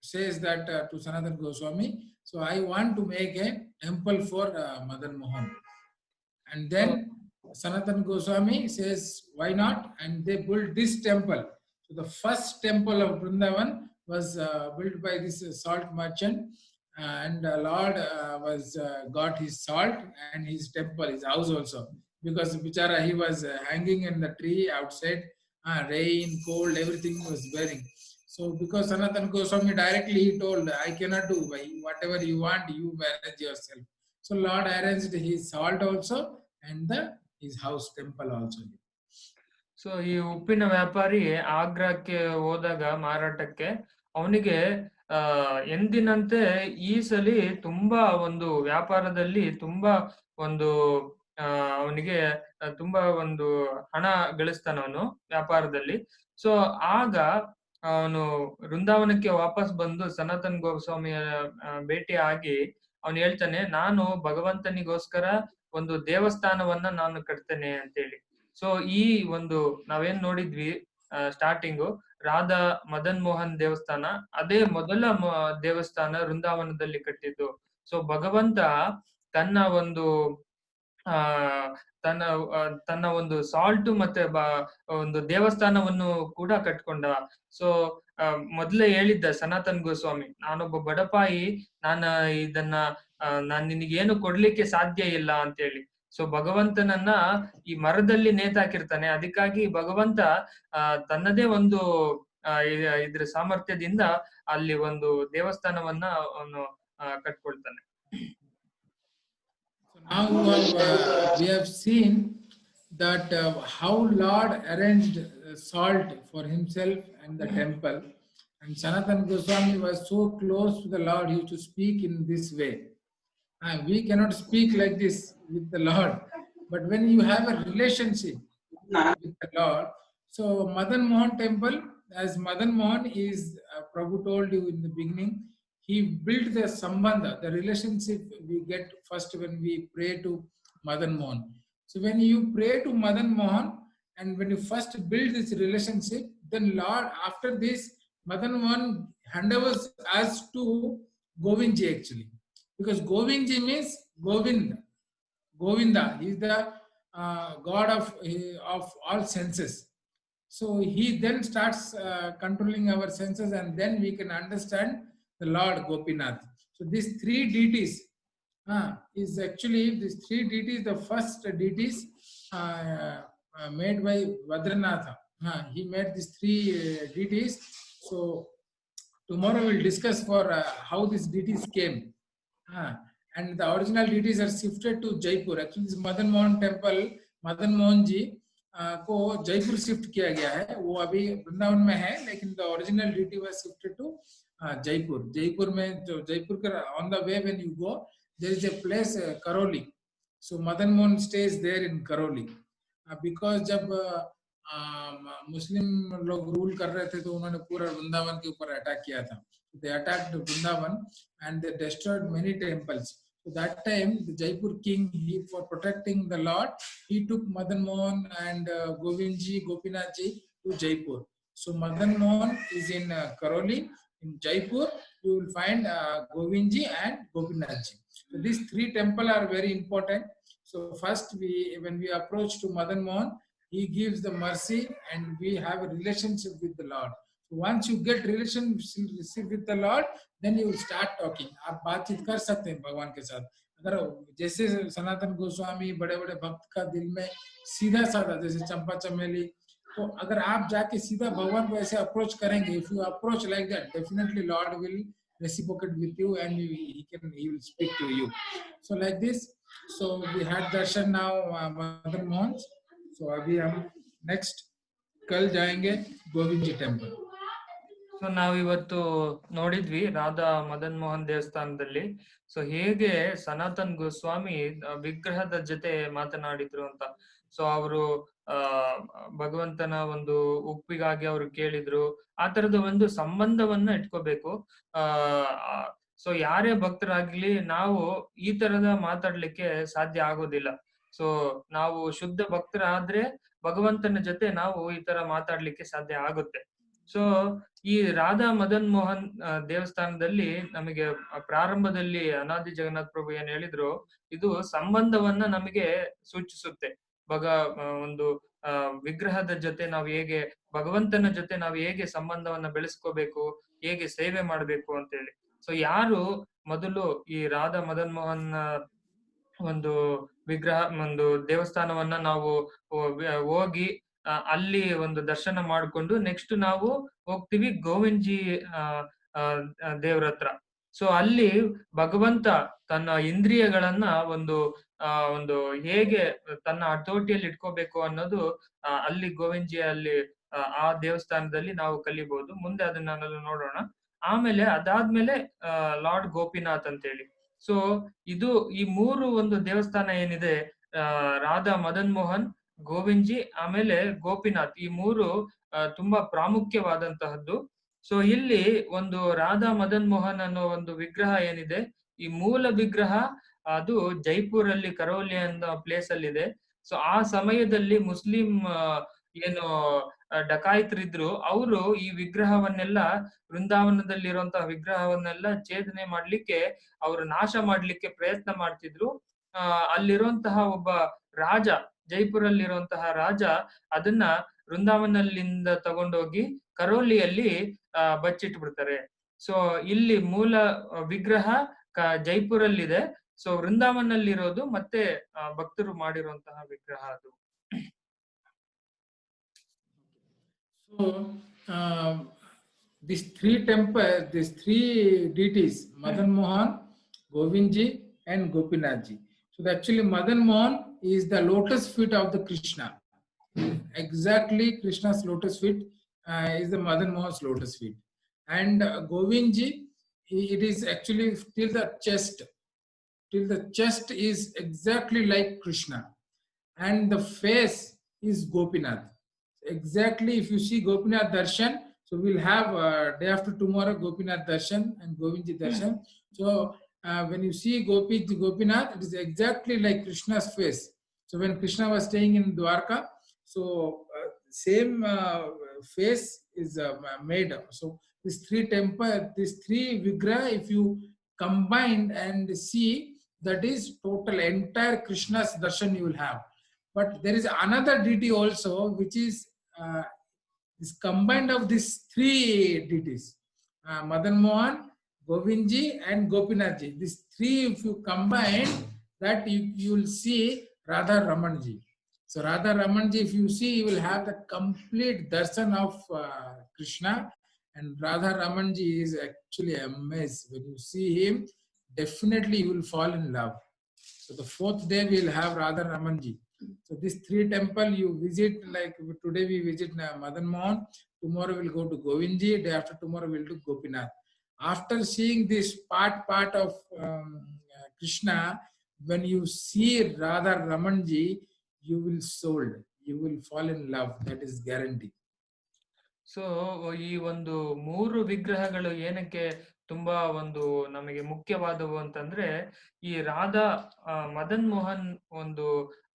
says that to Sanatan Goswami, so I want to make a temple for Madan Mohan. And so then Sanatan Goswami says, why not? And they built this temple. So the first temple of Vrindavan was built by this salt merchant, and Lord was got his salt and his temple, his house also, because Bichara he was hanging in the tree outside, rain, cold, everything was bearing. So because Sanatan Goswami directly he told, I cannot do, whatever you want, you manage yourself. So Lord arranged his salt also and his house temple also. So ಈ ಉಪ್ಪಿನ ವ್ಯಾಪಾರಿ ಆಗ್ರಾಕ್ಕೆ ಹೋದಾಗ ಮಾರಾಟಕ್ಕೆ ಅವನಿಗೆ ಎಂದಿನಂತೆ ಈ ಸಲಿ ತುಂಬಾ ಒಂದು ವ್ಯಾಪಾರದಲ್ಲಿ ತುಂಬಾ ಒಂದು ಅವನಿಗೆ ತುಂಬಾ ಒಂದು ಹಣ ಗಳಿಸ್ತಾನ ಅವನು ವ್ಯಾಪಾರದಲ್ಲಿ. ಸೊ ಆಗ ಅವನು ವೃಂದಾವನಕ್ಕೆ ವಾಪಸ್ ಬಂದು ಸನಾತನ್ ಗೋಸ್ವಾಮಿಯ ಭೇಟಿ ಆಗಿ ಅವನು ಹೇಳ್ತಾನೆ, ನಾನು ಭಗವಂತನಿಗೋಸ್ಕರ ಒಂದು ದೇವಸ್ಥಾನವನ್ನ ನಾನು ಕಟ್ತೇನೆ ಅಂತೇಳಿ. ಸೊ ಈ ಒಂದು ನಾವೇನ್ ನೋಡಿದ್ವಿ ಸ್ಟಾರ್ಟಿಂಗು ರಾಧಾ ಮದನ್ ಮೋಹನ್ ದೇವಸ್ಥಾನ, ಅದೇ ಮೊದಲ ದೇವಸ್ಥಾನ ವೃಂದಾವನದಲ್ಲಿ ಕಟ್ಟಿದ್ದು. ಸೊ ಭಗವಂತ ತನ್ನ ಒಂದು ಆ ತನ್ನ ತನ್ನ ಒಂದು ಸಾಲ್ಟ್ ಮತ್ತೆ ಒಂದು ದೇವಸ್ಥಾನವನ್ನು ಕೂಡ ಕಟ್ಕೊಂಡ. ಸೊ ಮೊದ್ಲೇ ಹೇಳಿದ್ದ ಸನಾತನ್ ಗೋಸ್ವಾಮಿ, ನಾನೊಬ್ಬ ಬಡಪಾಯಿ, ಇದನ್ನ ನಾನ್ ನಿನಗೇನು ಕೊಡ್ಲಿಕ್ಕೆ ಸಾಧ್ಯ ಇಲ್ಲ ಅಂತೇಳಿ. ಸೊ ಭಗವಂತನನ್ನ ಈ ಮರದಲ್ಲಿ ನೇತಾಕಿರ್ತಾನೆ. ಅದಕ್ಕಾಗಿ ಭಗವಂತ ತನ್ನದೇ ಒಂದು ಇದ್ರ ಸಾಮರ್ಥ್ಯದಿಂದ ಅಲ್ಲಿ ಒಂದು ದೇವಸ್ಥಾನವನ್ನ ಅವನು ಕಟ್ಕೊಳ್ತಾನೆ. Now we have seen that how Lord arranged salt for himself and the temple, and Sanatan Goswami was so close to the Lord, he used to speak in this way. We cannot speak like this with the Lord, but when you have a relationship with the Lord, so Madan Mohan temple, as Madan Mohan is, Prabhu told you in the beginning, he built the sambandha, the relationship we get first when we pray to Madan Mohan. So when you pray to Madan Mohan, and when you first build this relationship, then Lord, after this, Madan Mohan handovers us to Govindji actually. Because Govindji means Govinda. Govinda, he is the God of all senses. So he then starts controlling our senses, and then we can understand the Lord Gopinath. So these three deities is actually, these three deities, the first deities made by Vadranatha. He made these three deities. So tomorrow we'll discuss for how these deities came. And the original deities are shifted to Jaipur. Actually this Madan Mohan temple, Madan Mohan ji को Jaipur shift किया गया है. वो अभी वृंदावन में है, लेकिन the original deity was shifted to Jaipur. Jaipur में जो जयपुर के on the way when you go, there is a place Karauli. So Madan Mohan stays there in Karauli, because जब मुस्लिम लोग रूल कर रहे थे तो उन्होंने पूरा वृंदावन के ऊपर अटैक किया था. They attacked Vrindavan and they destroyed many temples. So that time the Jaipur king, he, for protecting the Lord, he took Madan Mohan and Govindji, Gopinathji to Jaipur. So Madan Mohan is in Karoli. In Jaipur you will find Govindji and Gopinathji. So these three temples are very important. So first when we approach to Madan Mohan, he gives the mercy and we have a relationship with the Lord. Once you get relationship with the Lord, then you will start talking. आप बातचीत कर सकते हैं भगवान के साथ. अगर जैसे सनातन गोस्वामी बड़े बड़े भक्त का दिल में सीधा साधा, जैसे चंपा चमेली, तो अगर आप जाके सीधा भगवान को ऐसे अप्रोच करेंगे, if you approach like that, definitely Lord will reciprocate with you and he will speak to you. So like this. So we had darshan now Madan Mohan. So अभी हम next कल जाएंगे गोविंद जी टेम्पल. ಸೊ ನಾವಿವತ್ತು ನೋಡಿದ್ವಿ ರಾಧಾ ಮದನ್ ಮೋಹನ್ ದೇವಸ್ಥಾನದಲ್ಲಿ so ಹೇಗೆ ಸನಾತನ್ ಗೋಸ್ವಾಮಿ ವಿಗ್ರಹದ ಜೊತೆ ಮಾತನಾಡಿದ್ರು ಅಂತ. ಸೊ ಅವರು ಆ ಭಗವಂತನ ಒಂದು ಒಪ್ಪಿಗಾಗಿ ಅವರು ಕೇಳಿದ್ರು. ಆ ತರದ ಒಂದು ಸಂಬಂಧವನ್ನ ಇಟ್ಕೋಬೇಕು. ಆ ಸೊ ಯಾರೇ ಭಕ್ತರಾಗ್ಲಿ ನಾವು ಈ ತರದ ಮಾತಾಡ್ಲಿಕ್ಕೆ ಸಾಧ್ಯ ಆಗೋದಿಲ್ಲ. ಸೊ ನಾವು ಶುದ್ಧ ಭಕ್ತರಾದ್ರೆ ಭಗವಂತನ ಜೊತೆ ನಾವು ಈ ತರ ಮಾತಾಡ್ಲಿಕ್ಕೆ ಸಾಧ್ಯ ಆಗುತ್ತೆ. ಸೊ ಈ ರಾಧಾ ಮದನ್ ಮೋಹನ್ ದೇವಸ್ಥಾನದಲ್ಲಿ ನಮಗೆ ಪ್ರಾರಂಭದಲ್ಲಿ ಅನಾದಿ ಜಗನ್ನಾಥ್ ಪ್ರಭು ಏನ್ ಹೇಳಿದ್ರು, ಇದು ಸಂಬಂಧವನ್ನ ನಮಗೆ ಸೂಚಿಸುತ್ತೆ. ಒಂದು ವಿಗ್ರಹದ ಜೊತೆ ನಾವು ಹೇಗೆ ಭಗವಂತನ ಜೊತೆ ನಾವು ಹೇಗೆ ಸಂಬಂಧವನ್ನ ಬೆಳೆಸ್ಕೋಬೇಕು, ಹೇಗೆ ಸೇವೆ ಮಾಡ್ಬೇಕು ಅಂತ ಹೇಳಿ. ಸೊ ಯಾರು ಮೊದಲು ಈ ರಾಧಾ ಮದನ್ ಮೋಹನ್ ಒಂದು ವಿಗ್ರಹ ಒಂದು ದೇವಸ್ಥಾನವನ್ನ ನಾವು ಹೋಗಿ ಅಲ್ಲಿ ಒಂದು ದರ್ಶನ ಮಾಡ್ಕೊಂಡು ನೆಕ್ಸ್ಟ್ ನಾವು ಹೋಗ್ತೀವಿ ಗೋವಿಂದ್ಜಿ ದೇವ್ರ ಹತ್ರ. ಸೊ ಅಲ್ಲಿ ಭಗವಂತ ತನ್ನ ಇಂದ್ರಿಯಗಳನ್ನ ಒಂದು ಹೇಗೆ ತನ್ನ ಹತೋಟಿಯಲ್ಲಿ ಇಟ್ಕೋಬೇಕು ಅನ್ನೋದು ಅಲ್ಲಿ ಗೋವಿಂದ್ಜಿಯಲ್ಲಿ ಆ ದೇವಸ್ಥಾನದಲ್ಲಿ ನಾವು ಕಲಿಬಹುದು. ಮುಂದೆ ಅದನ್ನೆಲ್ಲ ನೋಡೋಣ. ಆಮೇಲೆ ಅದಾದ್ಮೇಲೆ ಲಾರ್ಡ್ ಗೋಪಿನಾಥ್ ಅಂತ ಹೇಳಿ. ಸೊ ಇದು ಈ ಮೂರು ಒಂದು ದೇವಸ್ಥಾನ ಏನಿದೆ, ರಾಧಾ ಮದನ್ ಮೋಹನ್, ಗೋವಿಂದ್ಜಿ ಆಮೇಲೆ ಗೋಪಿನಾಥ್, ಈ ಮೂರು ತುಂಬಾ ಪ್ರಾಮುಖ್ಯವಾದಂತಹದ್ದು. ಸೊ ಇಲ್ಲಿ ಒಂದು ರಾಧಾ ಮದನ್ ಮೋಹನ್ ಅನ್ನೋ ಒಂದು ವಿಗ್ರಹ ಏನಿದೆ, ಈ ಮೂಲ ವಿಗ್ರಹ ಅದು ಜೈಪುರ್ ಅಲ್ಲಿ ಕರೌಲಿ ಅನ್ನೋ ಪ್ಲೇಸ್ ಅಲ್ಲಿ ಇದೆ. ಸೊ ಆ ಸಮಯದಲ್ಲಿ ಮುಸ್ಲಿಂ ಏನು ಡಕಾಯಿತರಿದ್ರು, ಅವರು ಈ ವಿಗ್ರಹವನ್ನೆಲ್ಲ ವೃಂದಾವನದಲ್ಲಿರುವಂತಹ ವಿಗ್ರಹವನ್ನೆಲ್ಲ ಛೇದನೆ ಮಾಡ್ಲಿಕ್ಕೆ, ಅವರು ನಾಶ ಮಾಡ್ಲಿಕ್ಕೆ ಪ್ರಯತ್ನ ಮಾಡ್ತಿದ್ರು. ಅಲ್ಲಿರುವಂತಹ ಒಬ್ಬ ರಾಜ, ಜೈಪುರಲ್ಲಿರುವಂತಹ ರಾಜ ಅದನ್ನ ವೃಂದಾವನಲ್ಲಿಂದ ತಗೊಂಡೋಗಿ ಕರೋಲಿಯಲ್ಲಿ ಬಚ್ಚಿಟ್ಬಿಡ್ತಾರೆ. ಸೊ ಇಲ್ಲಿ ಮೂಲ ವಿಗ್ರಹ ಜೈಪುರಲ್ಲಿದೆ. ಸೊ ವೃಂದಾವನಲ್ಲಿರೋದು ಮತ್ತೆ ಭಕ್ತರು ಮಾಡಿರುವಂತಹ ವಿಗ್ರಹ ಅದು. So these three deities, Madan Mohan, Govindji and Gopinathji. So actually Madan Mohan is the lotus feet of the Krishna. Exactly, Krishna's lotus feet is the Madan Mohan's lotus feet. And Govindji, it is actually till the chest. Till the chest is exactly like Krishna. And the face is Gopinath. Exactly, if you see Gopinath Darshan, so we'll have day after tomorrow Gopinath Darshan and Govindji Darshan. So when you see Gopinath, it is exactly like Krishna's face. So when Krishna was staying in Dwarka, so same face is made. So these three vigraha, if you combine and see, that is total entire Krishna's darshan you will have. But there is another deity also, which is combined of these three deities, Madan Mohan, Govindji and Gopinathji. These three, if you combine that, you will see Radha Ramanji. So Radha Ramanji, if you see, you will have the complete darshan of Krishna. And Radha Ramanji is actually amazing. When you see him, definitely you will fall in love. So the fourth day we will have Radha Ramanji. So this three temple you visit, like today we visit Madan Mohan, tomorrow we'll go to Govindji, day after tomorrow we'll do Gopinath. After seeing this part of Krishna, when you see Radha Ramanji, you will sold, you will fall in love, that is guarantee. So ಈ ಒಂದು ಮೂರು ವಿಗ್ರಹಗಳು ಏನಕ್ಕೆ ತುಂಬಾ ಒಂದು ನಮಗೆ ಮುಖ್ಯವಾದವು ಅಂತಂದ್ರೆ, ಈ ರಾಧಾ ಮದನ್ ಮೋಹನ್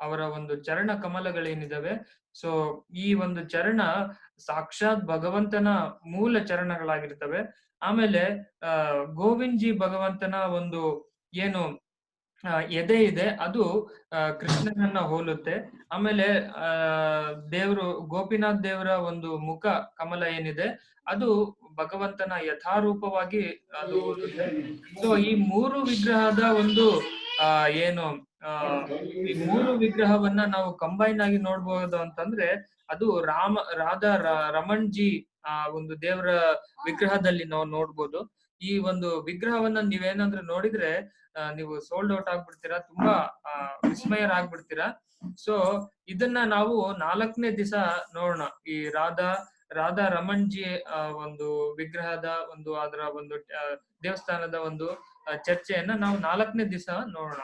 ಅವರ ಒಂದು ಚರಣ ಕಮಲಗಳೇನಿದಾವೆ, ಸೊ ಈ ಒಂದು ಚರಣ ಸಾಕ್ಷಾತ್ ಭಗವಂತನ ಮೂಲ ಚರಣಗಳಾಗಿರ್ತವೆ. ಆಮೇಲೆ ಗೋವಿಂದ್ಜಿ ಭಗವಂತನ ಒಂದು ಏನು ಎದೆ ಇದೆ, ಅದು ಕೃಷ್ಣನನ್ನ ಹೋಲುತ್ತೆ. ಆಮೇಲೆ ದೇವರು ಗೋಪಿನಾಥ್ ದೇವರ ಒಂದು ಮುಖ ಕಮಲ ಏನಿದೆ, ಅದು ಭಗವಂತನ ಯಥಾರೂಪವಾಗಿ ಅದು ಹೋಲುತ್ತೆ. ಸೊ ಈ ಮೂರು ವಿಗ್ರಹದ ಒಂದು ಏನು ಈ ಮೂರು ವಿಗ್ರಹವನ್ನ ನಾವು ಕಂಬೈನ್ ಆಗಿ ನೋಡ್ಬೋದು ಅಂತಂದ್ರೆ ಅದು ರಾಧಾ ರಮಣ್ ಜಿ ಆ ಒಂದು ದೇವರ ವಿಗ್ರಹದಲ್ಲಿ ನಾವು ನೋಡ್ಬೋದು. ಈ ಒಂದು ವಿಗ್ರಹವನ್ನ ನೀವೇನಾದ್ರೂ ನೋಡಿದ್ರೆ ನೀವು ಸೋಲ್ಡ್ ಔಟ್ ಆಗ್ಬಿಡ್ತೀರಾ, ತುಂಬಾ ವಿಸ್ಮಯರಾಗ್ಬಿಡ್ತೀರಾ. ಸೊ ಇದನ್ನ ನಾವು 4ನೇ ದಿವಸ ನೋಡೋಣ. ಈ ರಾಧಾ ರಮಣ್ ಜಿ ಒಂದು ವಿಗ್ರಹದ ಒಂದು ಅದರ ಒಂದು ದೇವಸ್ಥಾನದ ಒಂದು ಚರ್ಚೆಯನ್ನ ನಾವು 4ನೇ ದಿವಸ ನೋಡೋಣ.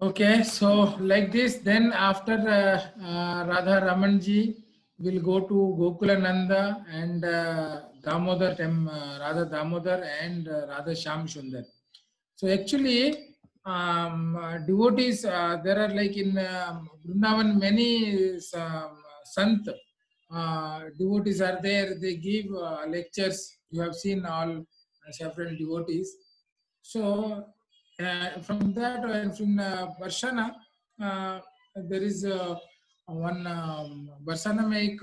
Okay, so like this, then after Radha Raman ji will go to Gokulananda and Damodar, Radha Damodar and Radha Sham Sundar. So actually, devotees, there are like in Vrindavan many Sant devotees are there. They give lectures. You have seen all several devotees. So from that, from Barshana, there is one Barsana में एक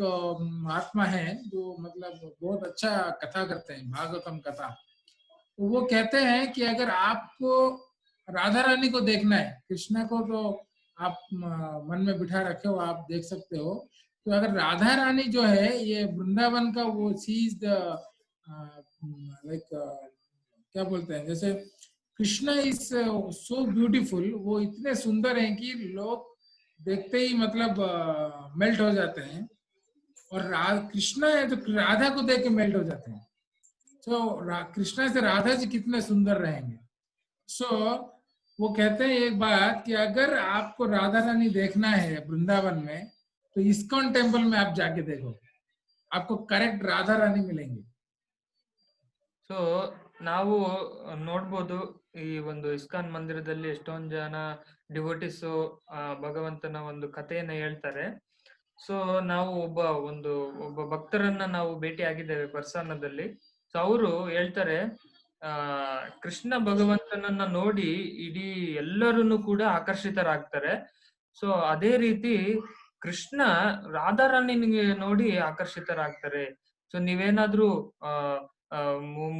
महात्मा है जो मतलब बहुत अच्छा कथा करते हैं, भागवतम कथा. तो वो कहते हैं कि अगर आपको राधा रानी को देखना है, कृष्णा को तो आप मन में बिठा रखे हो, आप देख सकते हो. तो अगर राधा रानी जो है ये वृंदावन का वो सी इज द लाइक क्या बोलते हैं, जैसे कृष्णा इज सो ब्यूटीफुल, वो इतने सुंदर हैं कि लोग देखते ही मतलब मेल्ट हो जाते हैं. और कृष्णा है तो राधा को देख के मेल्ट हो जाते हैं. सो कृष्णा से राधा जी कितने सुंदर रहेंगे. सो वो कहते हैं एक बात कि अगर आपको राधा रानी देखना है वृंदावन में तो इस्कॉन टेम्पल में आप जाके देखो, आपको करेक्ट राधा रानी मिलेंगे. ಸೊ ನಾವು ನೋಡ್ಬೋದು ಈ ಒಂದು ಇಸ್ಕಾನ್ ಮಂದಿರದಲ್ಲಿ ಎಷ್ಟೊಂದ್ ಜನ ಡಿವೋಟಿಸ್ ಭಗವಂತನ ಒಂದು ಕಥೆಯನ್ನ ಹೇಳ್ತಾರೆ. ಸೊ ನಾವು ಒಬ್ಬ ಭಕ್ತರನ್ನ ನಾವು ಭೇಟಿ ಆಗಿದ್ದೇವೆ ಬರ್ಸಾನದಲ್ಲಿ. ಸೊ ಅವರು ಹೇಳ್ತಾರೆ ಕೃಷ್ಣ ಭಗವಂತನನ್ನ ನೋಡಿ ಇಡೀ ಎಲ್ಲರನ್ನು ಕೂಡ ಆಕರ್ಷಿತರಾಗ್ತಾರೆ. ಸೊ ಅದೇ ರೀತಿ ಕೃಷ್ಣ ರಾಧಾರಾಣಿನಿಗೆ ನೋಡಿ ಆಕರ್ಷಿತರಾಗ್ತಾರೆ. ಸೊ ನೀವೇನಾದ್ರೂ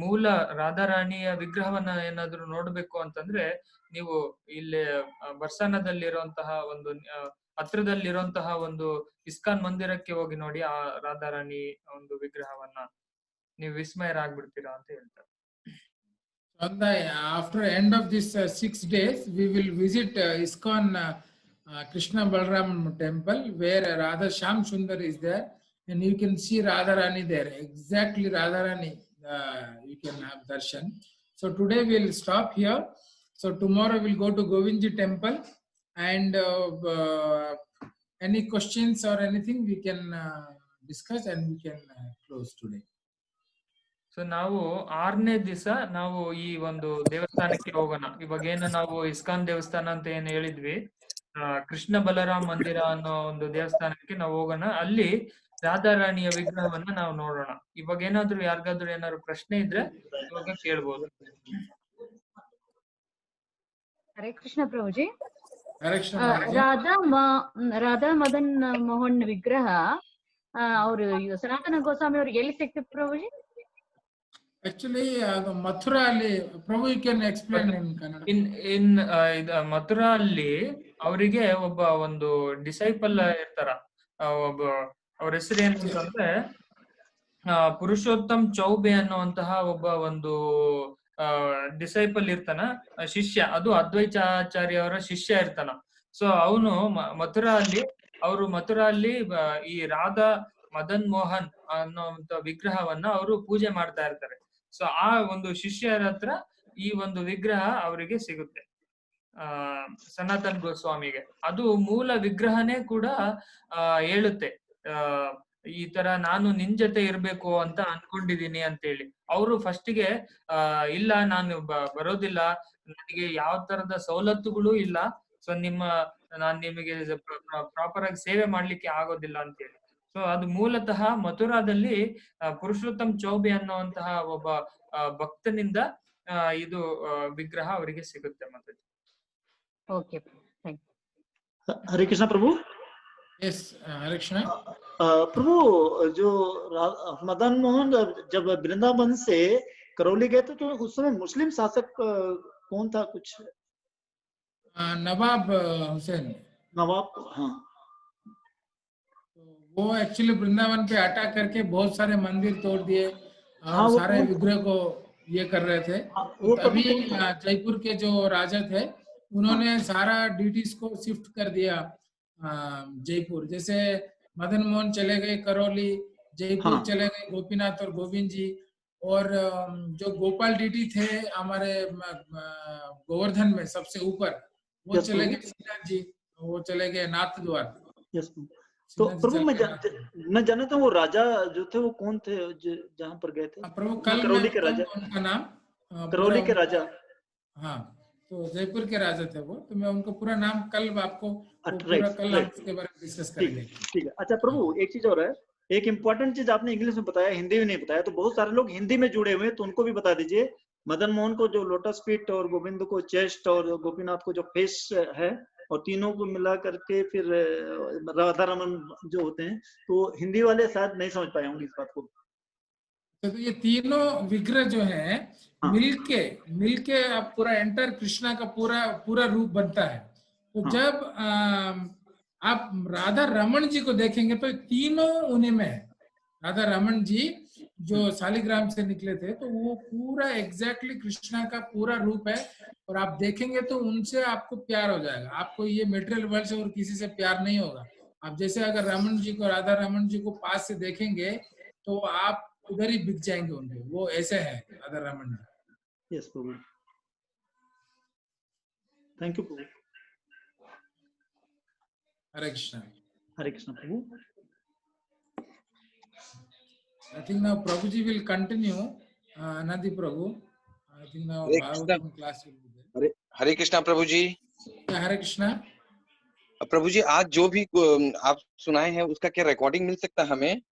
ಮೂಲ ರಾಧಾರಾಣಿಯ ವಿಗ್ರಹವನ್ನ ಏನಾದ್ರೂ ನೋಡ್ಬೇಕು ಅಂತಂದ್ರೆ ನೀವು ಇಲ್ಲಿ ಬರ್ಸಾನದಲ್ಲಿರುವಂತಹ ಒಂದು ಹತ್ರದಲ್ಲಿರುವಂತಹ ಒಂದು ಇಸ್ಕಾನ್ ಮಂದಿರಕ್ಕೆ ಹೋಗಿ ನೋಡಿ ಆ ರಾಧಾರಾಣಿ ಒಂದು ವಿಗ್ರಹವನ್ನ, ನೀವು ವಿಸ್ಮಯರಾಗ್ಬಿಡ್ತೀರಾ ಅಂತ ಹೇಳ್ತಾರೆ. After end of this 6 days, we will visit ISKCON Krishna Balram temple where Radha Sham Sundar is there, and you can see Radharani there. Exactly Radharani, you can have darshan. So today we'll stop here. So tomorrow we'll go to Govindji temple, and any questions or anything we can discuss and we can close today. So ನಾವು 6ನೇ ದಿವಸ ನಾವು ಈ ಒಂದು ದೇವಸ್ಥಾನಕ್ಕೆ ಹೋಗೋಣ. ಇವಾಗ ಏನು ನಾವು ಇಸ್ಕಾನ್ ದೇವಸ್ಥಾನ ಅಂತ ಏನ್ ಹೇಳಿದ್ವಿ, ಕೃಷ್ಣ ಬಲರಾಮ್ ಮಂದಿರ ಅನ್ನೋ ಒಂದು ದೇವಸ್ಥಾನಕ್ಕೆ ನಾವು ಹೋಗೋಣ. ಅಲ್ಲಿ ರಾಧಾರಾಣಿಯ ವಿಗ್ರಹವನ್ನ ನಾವು ನೋಡೋಣ. ಇವಾಗ ಏನಾದ್ರು ಯಾರಿಗಾದ್ರೂ ಏನಾದ್ರು ಪ್ರಶ್ನೆ ಇದ್ರೆ ಇವಾಗ ಕೇಳ್ಬೋದು. ಹರೇ ಕೃಷ್ಣ ಪ್ರಭುಜಿ. ರಾಧಾ ಮದನ್ ಮೋಹನ್ ವಿಗ್ರಹ ಅವರು ಸನಾತನ ಗೋಸ್ವಾಮಿ ಅವ್ರಿಗೆ ಎಲ್ಲಿ ಸಿಕ್ತು ಪ್ರಭುಜಿ? Actually, Mathura ಅಲ್ಲಿ ಪ್ರಭು you can explain in Kannada. in Mathura ಅಲ್ಲಿ ಅವರಿಗೆ ಒಬ್ಬ ಒಂದು ಡಿಸೈಪಲ್ ಇರ್ತಾರ. ಅವ್ರ ಹೆಸರು ಏನಂತಂದ್ರೆ ಪುರುಷೋತ್ತಮ್ ಚೌಬೆ ಅನ್ನುವಂತಹ ಒಬ್ಬ ಒಂದು ಡಿಸೈಪಲ್ ಇರ್ತಾನ, ಶಿಷ್ಯ. ಅದು ಅದ್ವೈತಾಚಾರ್ಯ ಅವರ ಶಿಷ್ಯ ಇರ್ತಾನ. ಸೊ ಅವನು ಮಥುರಾ ಅಲ್ಲಿ ಈ ರಾಧಾ ಮದನ್ ಮೋಹನ್ ಅನ್ನೋಂತ ವಿಗ್ರಹವನ್ನ ಅವರು ಪೂಜೆ ಮಾಡ್ತಾ ಇರ್ತಾರೆ. ಸೊ ಆ ಒಂದು ಶಿಷ್ಯರ ಹತ್ರ ಈ ಒಂದು ವಿಗ್ರಹ ಅವರಿಗೆ ಸಿಗುತ್ತೆ, ಸನಾತನ್ ಗೋಸ್ವಾಮಿಗೆ. ಅದು ಮೂಲ ವಿಗ್ರಹನೇ ಕೂಡ ಹೇಳುತ್ತೆ ಈ ತರ ನಾನು ನಿನ್ ಜೊತೆ ಇರ್ಬೇಕು ಅಂತ ಅನ್ಕೊಂಡಿದೀನಿ ಅಂತೇಳಿ. ಅವರು ಫಸ್ಟಿಗೆ ಇಲ್ಲ ನಾನು ಬರೋದಿಲ್ಲ, ನನಗೆ ಯಾವ ತರದ ಸವಲತ್ತುಗಳು ಇಲ್ಲ, ಸೊ ನಾನ್ ನಿಮಗೆ ಪ್ರಾಪರ್ ಆಗಿ ಸೇವೆ ಮಾಡ್ಲಿಕ್ಕೆ ಆಗೋದಿಲ್ಲ ಅಂತೇಳಿ. ಸೊ ಅದು ಮೂಲತಃ ಮಥುರಾದಲ್ಲಿ ಪುರುಷೋತ್ತಮ್ ಚೌಬೆ ಅನ್ನುವಂತಹ ಒಬ್ಬ ಭಕ್ತನಿಂದ ಇದು ವಿಗ್ರಹ ಅವರಿಗೆ ಸಿಗುತ್ತೆ. ಮತ್ತೆ ಓಕೆ, हरे कृष्णा प्रभु. Yes, Hare Krishna. प्रभु, जो मदन मोहन जब वृंदावन से करौली गए थे तो उस समय मुस्लिम शासक कौन था कुछ? नवाब हुसैन। नवाब, हाँ तो वो एक्चुअली वृंदावन पे अटैक करके बहुत सारे मंदिर तोड़ दिए हाँ, और वो सारे कौन? विग्रह को ये कर रहे थे। हाँ, तो वो प्रभु तभी कौन था? जयपुर के जो राजा थे उन्होंने सारा ड्यूटीज को शिफ्ट कर दिया जयपुर। जैसे मदन मोहन चले गए करौली, जयपुर हाँ, चले गए गोपीनाथ और गोविंद जी, और जो गोपाल डीटी थे हमारे गोवर्धन में सबसे ऊपर, वो यस चले प्रभु, गए श्रीनाथ जी, वो चले गए नाथ द्वार। यस प्रभु। तो श्रीनाथ जी प्रभु चले मैं गए नाथ द्वार। मैं जानना था वो राजा जो थे वो कौन थे जहाँ पर गए थे? प्रभु हाँ, कल मैं करौली के राजा, बताऊंगा उनका नाम पूरा करौली के उनका। राजा। हाँ, तो जयपुर के राजा थे वो, तो मैं उनका पूरा नाम कल आपको, वो पूरा राइट कल हम राइट, उसके बारे में डिस्कस ठीक है करेंगे। ठीक है। अच्छा प्रभु, एक चीज और है, एक इम्पोर्टेंट चीज आपने इंग्लिश में बताया, हिंदी में नहीं बताया, तो बहुत सारे लोग हिंदी में जुड़े हुए हैं, तो उनको भी बता दीजिए। मदन मोहन को जो लोटस फीट और गोविंद को चेस्ट और गोपीनाथ को जो फेस है, और तीनों को मिला करके फिर राधा रमन जो होते हैं, तो हिंदी वाले शायद नहीं समझ पाए होंगे इस बात को। तो ये तीनों विग्रह जो है हाँ मिलके आप पूरा एंटर कृष्णा का पूरा पूरा रूप बनता है। तो हाँ जब आप राधा रमन जी को देखेंगे तो तीनों उन्हीं में है। राधा रमन जी जो शालिग्राम से निकले थे, तो वो पूरा एग्जैक्टली कृष्णा का पूरा रूप है, और आप देखेंगे तो उनसे आपको प्यार हो जाएगा। आपको ये मटेरियल वर्ल्ड से और किसी से प्यार नहीं होगा। आप जैसे अगर रमन जी को, राधा रमन जी को पास से देखेंगे तो आप उधर ही बिक जाएंगे उनके, वो ऐसे है Radha Raman ji. Yes Prabhu, thank you Prabhu. Hare Krishna. Hare Krishna Prabhu. I think now Prabhuji will continue. Anandi Prabhu. I think now Hare Krishna. Bhagavatam class will be there. Hare Krishna Prabhu ji. Yeah, Hare Krishna. Prabhu ji, आज जो भी आप सुनाए हैं उसका क्या रिकॉर्डिंग मिल सकता है हमें?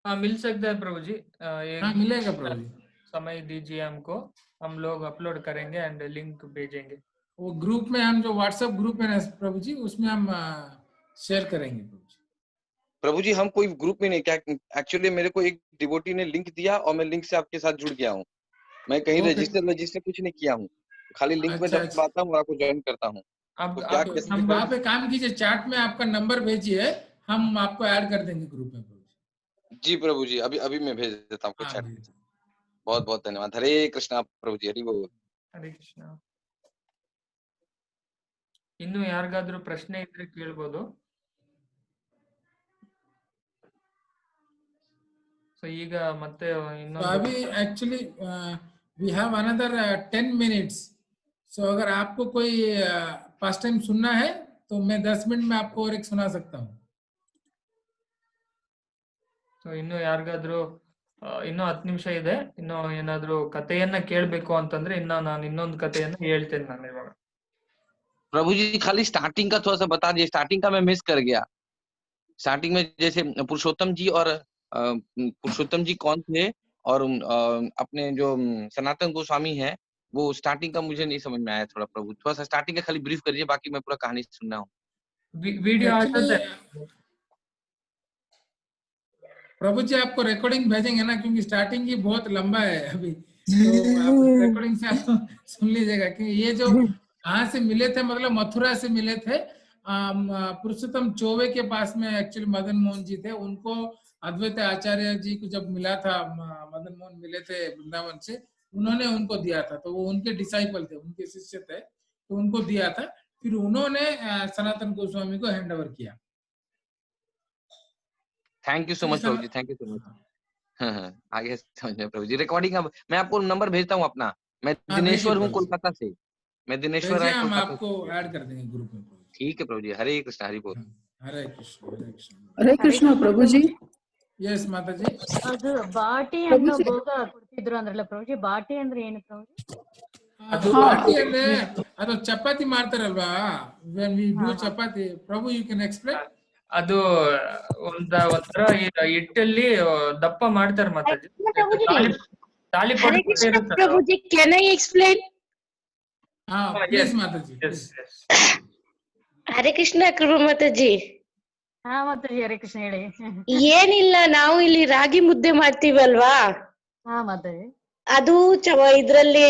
हाँ, मिल सकता है प्रभु जी। हाँ, एक मिलेगा प्रभु जी। समय दीजिए हमको, हम लोग अपलोड करेंगे एंड लिंक भेजेंगे। वो ग्रुप में हम जो व्हाट्सएप ग्रुप है ना प्रभु जी, उसमें हम शेयर करेंगे प्रभु जी। प्रभु जी, हम कोई ग्रुप में नहीं, क्या एक्चुअली मेरे को एक डिवोटी ने लिंक दिया और मैं लिंक से आपके साथ जुड़ गया हूँ। मैं कहीं ओके। रजिस्टर कुछ नहीं किया हूँ, खाली लिंक में अच्छा, दबाता हूँ और आपको ज्वाइन करता हूँ। आप तो क्या आप कैसे? नंबर आप एक काम कीजिए, चैट में आपका नंबर भेजिए, हम आपको ऐड कर देंगे ग्रुप में प्रभु जी। जी प्रभु जी, अभी मैं भेज देता हूँ हाँ चैट। भेजिए। बहुत बहुत धन्यवाद। हरे कृष्णा प्रभु जी, हरि बोल। ಹರೇ ಕೃಷ್ಣ। ಇನ್ನು ಯಾರಿಗಾದ್ರೂ ಪ್ರಶ್ನೆ ಇದ್ರೆ ಕೇಳ್ಬೋದು। ಸೊ ಈಗ ಮತ್ತೆ So ಇನ್ನೊಂದು अभी actually we have another 10 minutes. So अगर आपको कोई पास्ट टाइम सुनना है तो मैं 10 मिनट में आपको और एक सुना सकता हूँ। ಸೊ ಇನ್ನು ಯಾರಿಗಾದ್ರೂ ಇನ್ನೂ 10 ನಿಮಿಷ ಇದೆ, ಇನ್ನು ಏನಾದ್ರೂ ಕಥೆಯನ್ನ ಕೇಳ್ಬೇಕು ಅಂತಂದ್ರೆ ನಾನು ಇನ್ನೊಂದು ಕಥೆಯನ್ನ ಹೇಳ್ತೇನೆ ನಾನು ಇವಾಗ। प्रभु जी, खाली स्टार्टिंग का थोड़ा सा बता दिए, स्टार्टिंग का मैं मिस कर गया। स्टार्टिंग में जैसे पुरुषोत्तम जी और पुरुषोत्तम जी कौन थे, और अपने जो सनातन गोस्वामी है, वो स्टार्टिंग का मुझे नहीं समझ में आया थोड़ा। प्रभु थोड़ा सा स्टार्टिंग का खाली ब्रीफ करिए, बाकी मैं पूरा कहानी सुनना हूँ। ವಿಡಿಯೋ एक्चुअली ಹಾಕಿದ್ರೆ प्रभु जी आपको रिकॉर्डिंग भेजेंगे ना, क्योंकि स्टार्टिंग ही बहुत लंबा है अभी, तो आप रिकॉर्डिंग से आप सुन लीजिएगा कि ये जो कहाँ से मिले थे, मतलब मथुरा से मिले थे। पुरुषोत्तम चौबे के पास में एक्चुअली मदन मोहन जी थे। उनको अद्वैत आचार्य जी को जब मिला था, मदन मोहन मिले थे वृंदावन से, उन्होंने उनको दिया था। तो वो उनके डिसाइपल थे, उनके शिष्य थे, तो उनको दिया था। फिर उन्होंने सनातन गोस्वामी को हैंड ओवर किया। Thank you so much Prabhu ji, thank you so much. हाँ, आगे समझ में प्रभु जी। रिकॉर्डिंग अब मैं आपको नंबर भेजता हूँ अपना। मैं हाँ, दिनेश्वर भेजिए हूँ प्रभु जी। कोलकाता से। मैं दिनेश्वर भेजिए, राय हम कोलकाता आपको से। ऐड कर देंगे ग्रुप में प्रभु जी। ठीक है प्रभु जी, हरे कृष्णा, हरि बोल। हरे कृष्ण, हरे कृष्ण। हरे कृष्ण प्रभु जी। यस माता जी। ಅದು ಬಾಟಿ ಪ್ರಭು ಅನ್ನೋ ಜಿ. ಭೋಗ ಕೊಡ್ತಿದ್ರು ಅಂದ್ರಲ್ಲ ಪ್ರಭುಜಿ, ಬಾಟಿ ಅಂದ್ರೆ ಏನು ಪ್ರಭುಜಿ? ಅದು ಬಾಟಿ ಅಂದ್ರೆ ಅದು ಚಪಾತಿ ಮಾಡ್ತಾರಲ್ವಾ, when we do ಹಾ, ಹಾ. ಚಪಾತಿ, ಪ್ರಭು you can explain. ಅದು ಒಂಥರ ಹಿಟ್ಟಲ್ಲಿ ದಪ್ಪ ಮಾಡ್ತಾರೆ ಮಾತಾಜಿ, ಪ್ರಭುಜಿ. ತಾಳಿಪಟ್ಟು Hare Krishna ಇರುತ್ತಲ್ಲ. Prabhuji, can I explain? Please Mataji, Yes, please. yes. Hare Krishna ಕೃಪಾ ಮಾತಾಜಿ. ಹಾ ಮಾತಾಜಿ, ಹರೇ ಕೃಷ್ಣ ಹೇಳಿ. ಏನಿಲ್ಲ, ನಾವು ಇಲ್ಲಿ ರಾಗಿ ಮುದ್ದೆ ಮಾಡ್ತೀವಲ್ವಾ, ಹಾ ಮಾತಾಜಿ. ಅದು ಇದ್ರಲ್ಲಿ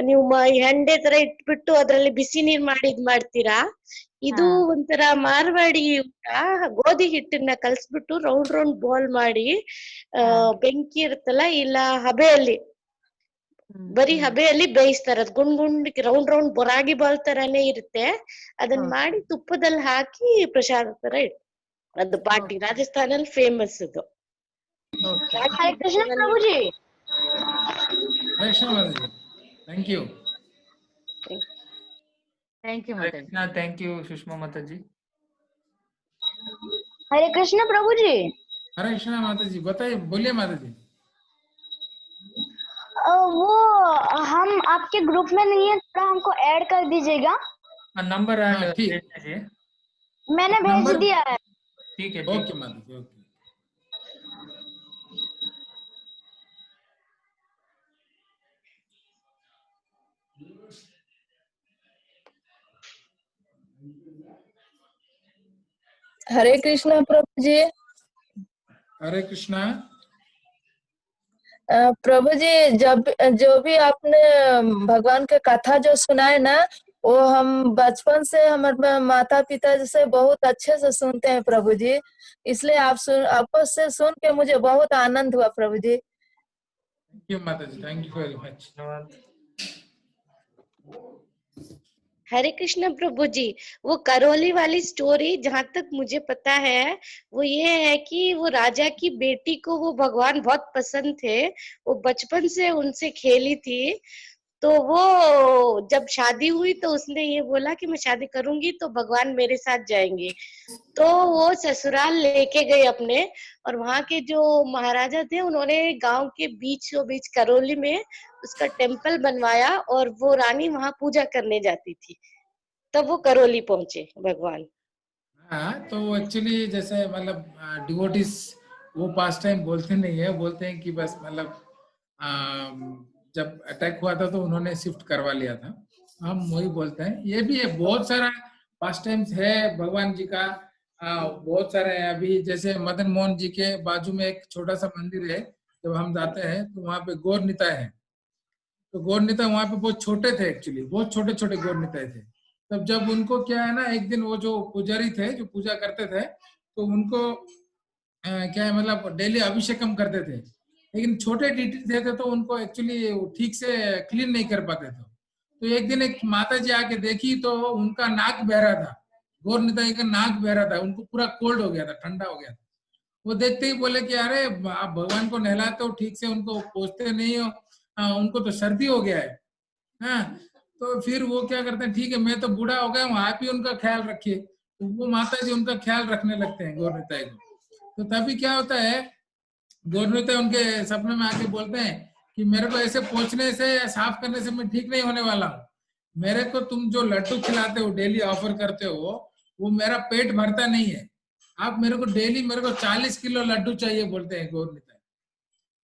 ನೀವು ಹೆಂಡೆ ತರ ಇಟ್ಬಿಟ್ಟು ಅದ್ರಲ್ಲಿ ಬಿಸಿ ನೀರ್ ಮಾಡಿ ಇದ್ ಮಾಡ್ತೀರಾ. ಇದು ಹಾ. ಒಂಥರ ಮಾರ್ವಾಡಿ ಊಟ. ಗೋಧಿ ಹಿಟ್ಟನ್ನ ಕಲ್ಸ್ಬಿಟ್ಟು ರೌಂಡ್ ರೌಂಡ್ ಬಾಲ್ ಮಾಡಿ ಬೆಂಕಿ ಇರುತ್ತಲ್ಲ ಇಲ್ಲ ಹಬೆಯಲ್ಲಿ ಬರೀ ಹಬೆಯಲ್ಲಿ ಬೇಯಿಸ್ತಾರೆ. ಅದ್ ಗುಂಡ್ ಗುಂಡ್ ರೌಂಡ್ ರೌಂಡ್ ರಾಗಿ ಬಾಲ್ ತರಾನೇ ಇರುತ್ತೆ. ಅದನ್ನ ಮಾಡಿ ತುಪ್ಪದಲ್ಲಿ ಹಾಕಿ ಪ್ರಸಾದ ತರ ಅದು ಬಾಟಿ ರಾಜಸ್ಥಾನಲ್ಲಿ ಫೇಮಸ್ ಅದು. हरे कृष्ण प्रभु जी। हरे कृष्ण माता जी, थैंक यू। थैंक यू हरे माता जी। कृष्णा, थैंक यू सुषमा माता जी। हरे कृष्ण प्रभु जी। हरे कृष्ण माता जी, बताइए, बोलिए माता जी। वो हम आपके ग्रुप में नहीं है, थोड़ा हमको ऐड कर दीजिएगा। नंबर ऐड हाँ, ठीक। भेज दीजिए। मैंने भेज नंबर? दिया है। ठीक है, ठीक ओके माता जी, ओके। हरे कृष्णा प्रभु जी। हरे कृष्णा। प्रभु जी, जब जो भी आपने भगवान के कथा जो सुनाए ना, वो हम बचपन से हमारे माता पिता से बहुत अच्छे से सुनते हैं प्रभु जी। इसलिए आपको से सुन के मुझे बहुत आनंद हुआ प्रभु जी। थैंक यू माता जी, थैंक यू वेरी मच। धन्यवाद। हरे कृष्ण प्रभु जी। वो करौली वाली स्टोरी जहां तक मुझे पता है वो ये है कि वो राजा की बेटी को वो भगवान बहुत पसंद थे। वो बचपन से उनसे खेली थी। तो वो जब शादी हुई तो उसने ये बोला कि मैं शादी करूंगी तो भगवान मेरे साथ जाएंगे। तो वो ससुराल लेके गए अपने, और वहां के जो महाराजा थे उन्होंने गांव के बीचों बीच करौली में उसका टेम्पल बनवाया और वो रानी वहां पूजा करने जाती थी। तब वो करौली पहुंचे भगवान। हाँ, तो एक्चुअली जैसे मतलब डिवोटिस वो पास टाइम बोलते नहीं है, बोलते हैं कि बस मतलब जब अटैक हुआ था तो उन्होंने शिफ्ट करवा लिया था, हम वही बोलते हैं। ये भी है, बहुत सारा पास टाइम्स है भगवान जी का। बहुत सारे हैं। अभी जैसे मदन मोहन जी के बाजू में एक छोटा सा मंदिर है, जब हम जाते हैं तो वहाँ पे गौर निताय है। तो गौर निताय वहाँ पे बहुत छोटे थे, एक्चुअली बहुत छोटे छोटे गौर निताय थे। तब जब उनको क्या है ना, एक दिन वो जो पुजारी थे जो पूजा करते थे, तो उनको क्या है मतलब डेली अभिषेकम करते थे, लेकिन छोटे डीटी थे तो उनको एक्चुअली ठीक से क्लीन नहीं कर पाते थे। तो एक दिन एक माता जी आके देखी तो उनका नाक बह रहा था, गौर निताई का नाक बह रहा था, उनको पूरा कोल्ड हो गया था, ठंडा हो गया था। वो देखते ही बोले कि अरे आप भगवान को नहलाते हो ठीक से, उनको पोछते नहीं हो, उनको तो सर्दी हो गया है। हाँ, तो फिर वो क्या करते हैं, ठीक है मैं तो बूढ़ा हो गया हूँ, आप ही उनका ख्याल रखिए। तो वो माता जी उनका ख्याल रखने लगते हैं गौर निताई को। तो तभी क्या होता है, गौर निताई उनके सपने में आके बोलते हैं कि मेरे को ऐसे पोंछने से या साफ करने से मैं ठीक नहीं होने वाला हूँ। मेरे को तुम जो लड्डू खिलाते हो, डेली ऑफर करते हो, वो मेरा पेट भरता नहीं है। आप मेरे को डेली मेरे को 40 किलो लड्डू चाहिए बोलते हैं गौर निताई।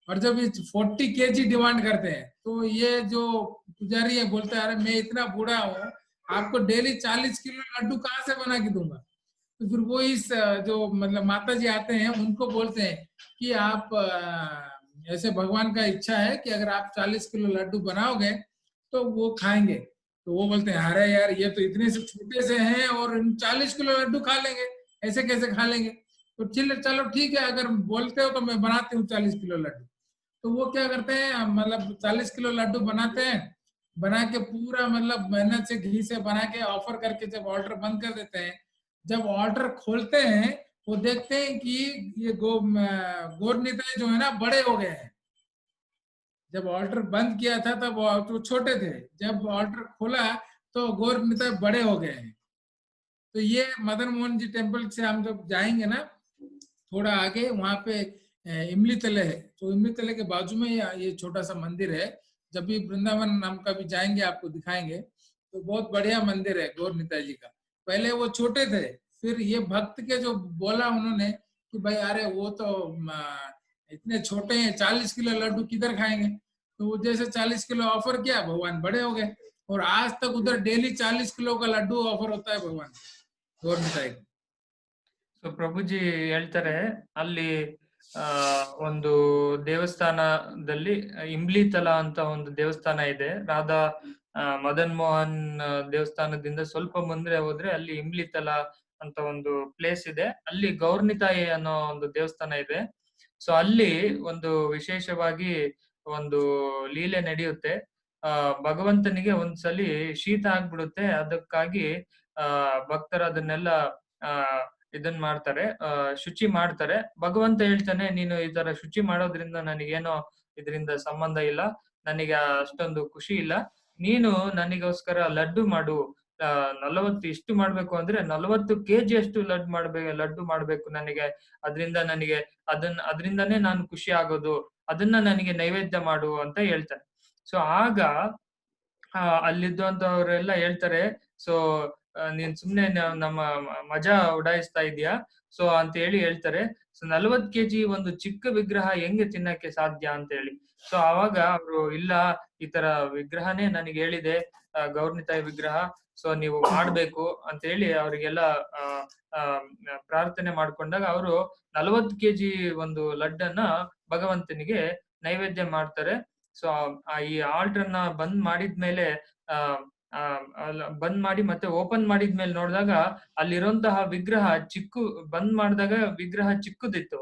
और जब 40 केजी डिमांड करते हैं तो ये जो पुजारी है बोलता है अरे मैं इतना बूढ़ा हूँ, आपको डेली 40 किलो लड्डू कहाँ से बना के दूंगा। तो फिर वो इस जो मतलब माता जी आते हैं उनको बोलते हैं कि आप ऐसे भगवान का इच्छा है कि अगर आप 40 किलो लड्डू बनाओगे तो वो खाएंगे। तो वो बोलते हैं अरे यार ये तो इतने से छोटे से हैं और 40 किलो लड्डू खा लेंगे, ऐसे कैसे खा लेंगे। तो चलो ठीक है, अगर बोलते हो तो मैं बनाती हूँ 40 किलो लड्डू। तो वो क्या करते हैं, मतलब 40 किलो लड्डू बनाते हैं, बना के पूरा मतलब मेहनत से घी से बना के ऑफर करके जब ऑर्डर बंद कर देते हैं, जब ऑर्डर खोलते हैं वो देखते हैं कि ये गौर निताई जो है ना बड़े हो गए हैं। जब ऑर्डर बंद किया था तब तो छोटे थे, जब ऑर्डर खोला तो गौर निताई बड़े हो गए हैं। तो ये मदन मोहन जी टेम्पल से हम जब जाएंगे ना थोड़ा आगे, वहां पे इमली तले है, तो इमली तले के बाजू में ये छोटा सा मंदिर है। जब भी वृंदावन हम कभी जाएंगे आपको दिखाएंगे। तो बहुत बढ़िया मंदिर है गौर निताई जी का। पहले वो छोटे थे, फिर ये भक्त के जो बोला उन्होंने कि भाई अरे वो तो इतने छोटे हैं, 40 किलो लड्डू किधर खाएंगे। तो वो जैसे 40 किलो ऑफर किया, भगवान बड़े हो गए। और आज तक उधर डेली 40 किलो का लड्डू ऑफर होता है भगवान गौर निताई। ಸೊ ಪ್ರಭುಜಿ ಹೇಳ್ತಾರೆ ಅಲ್ಲಿ ಒಂದು ದೇವಸ್ಥಾನದಲ್ಲಿ ಇಂಬ್ಲಿತಲ ಅಂತ ಒಂದು ದೇವಸ್ಥಾನ ಇದೆ. ರಾಧಾ ಮದನ್ ಮೋಹನ್ ದೇವಸ್ಥಾನದಿಂದ ಸ್ವಲ್ಪ ಮುಂದೆ ಹೋದ್ರೆ ಅಲ್ಲಿ ಇಂಬ್ಲಿತಲ ಅಂತ ಒಂದು ಪ್ಲೇಸ್ ಇದೆ. ಅಲ್ಲಿ ಗೌರ್ನಿತಾಯಿ ಅನ್ನೋ ಒಂದು ದೇವಸ್ಥಾನ ಇದೆ. ಸೊ ಅಲ್ಲಿ ಒಂದು ವಿಶೇಷವಾಗಿ ಒಂದು ಲೀಲೆ ನಡೆಯುತ್ತೆ. ಭಗವಂತನಿಗೆ ಒಂದ್ಸಲಿ ಶೀತ ಆಗ್ಬಿಡುತ್ತೆ. ಅದಕ್ಕಾಗಿ ಭಕ್ತರು ಅದನ್ನೆಲ್ಲ ಇದನ್ ಮಾಡ್ತಾರೆ, ಶುಚಿ ಮಾಡ್ತಾರೆ. ಭಗವಂತ ಹೇಳ್ತಾನೆ, ನೀನು ಈ ತರ ಶುಚಿ ಮಾಡೋದ್ರಿಂದ ನನಗೇನೋ ಇದರಿಂದ ಸಂಬಂಧ ಇಲ್ಲ, ನನಗೆ ಅಷ್ಟೊಂದು ಖುಷಿ ಇಲ್ಲ. ನೀನು ನನಗೋಸ್ಕರ ಲಡ್ಡು ಮಾಡು. 40 ಇಷ್ಟು ಮಾಡ್ಬೇಕು ಅಂದ್ರೆ 40 kg ಅಷ್ಟು ಲಡ್ಡು ಮಾಡ್ಬೇಕು ನನಗೆ. ಅದರಿಂದಾನೇ ನಾನು ಖುಷಿ ಆಗೋದು. ಅದನ್ನ ನನಗೆ ನೈವೇದ್ಯ ಮಾಡು ಅಂತ ಹೇಳ್ತಾನೆ. ಸೊ ಆಗ ಅಲ್ಲಿದ್ದಂತವ್ರೆಲ್ಲ ಹೇಳ್ತಾರೆ, ಸೊ ನೀನ್ ಸುಮ್ನೆ ನಮ್ಮ ಮಜಾ ಉಡಾಯಿಸ್ತಾ ಇದೀಯಾ ಸೊ ಅಂತ ಹೇಳಿ ಹೇಳ್ತಾರೆ. ಸೊ 40 kg ಒಂದು ಚಿಕ್ಕ ವಿಗ್ರಹ ಹೆಂಗೆ ತಿನ್ನಕ್ಕೆ ಸಾಧ್ಯ ಅಂತ ಹೇಳಿ. ಸೊ ಅವಾಗ ಅವರು, ಇಲ್ಲ, ಈ ತರ ವಿಗ್ರಹನೇ ನನಗೆ ಹೇಳಿದೆ, ಗೌರ್ನಿತಾಯಿ ವಿಗ್ರಹ, ಸೊ ನೀವು ಮಾಡ್ಬೇಕು ಅಂತ ಹೇಳಿ ಅವ್ರಿಗೆಲ್ಲ ಪ್ರಾರ್ಥನೆ ಮಾಡ್ಕೊಂಡಾಗ ಅವರು 40 kg ಒಂದು ಲಡ್ಡನ್ನ ಭಗವಂತನಿಗೆ ನೈವೇದ್ಯ ಮಾಡ್ತಾರೆ. ಸೊ ಈ ಆಲ್ಟರ್ನ ಬಂದ್ ಮಾಡಿದ್ಮೇಲೆ ಬಂದ್ ಮಾಡಿ ಮತ್ತೆ ಓಪನ್ ಮಾಡಿದ್ಮೇಲೆ ನೋಡಿದಾಗ ಅಲ್ಲಿರುವಂತಹ ವಿಗ್ರಹ ಬಂದ್ ಮಾಡಿದಾಗ ವಿಗ್ರಹ ಚಿಕ್ಕದಿತ್ತು,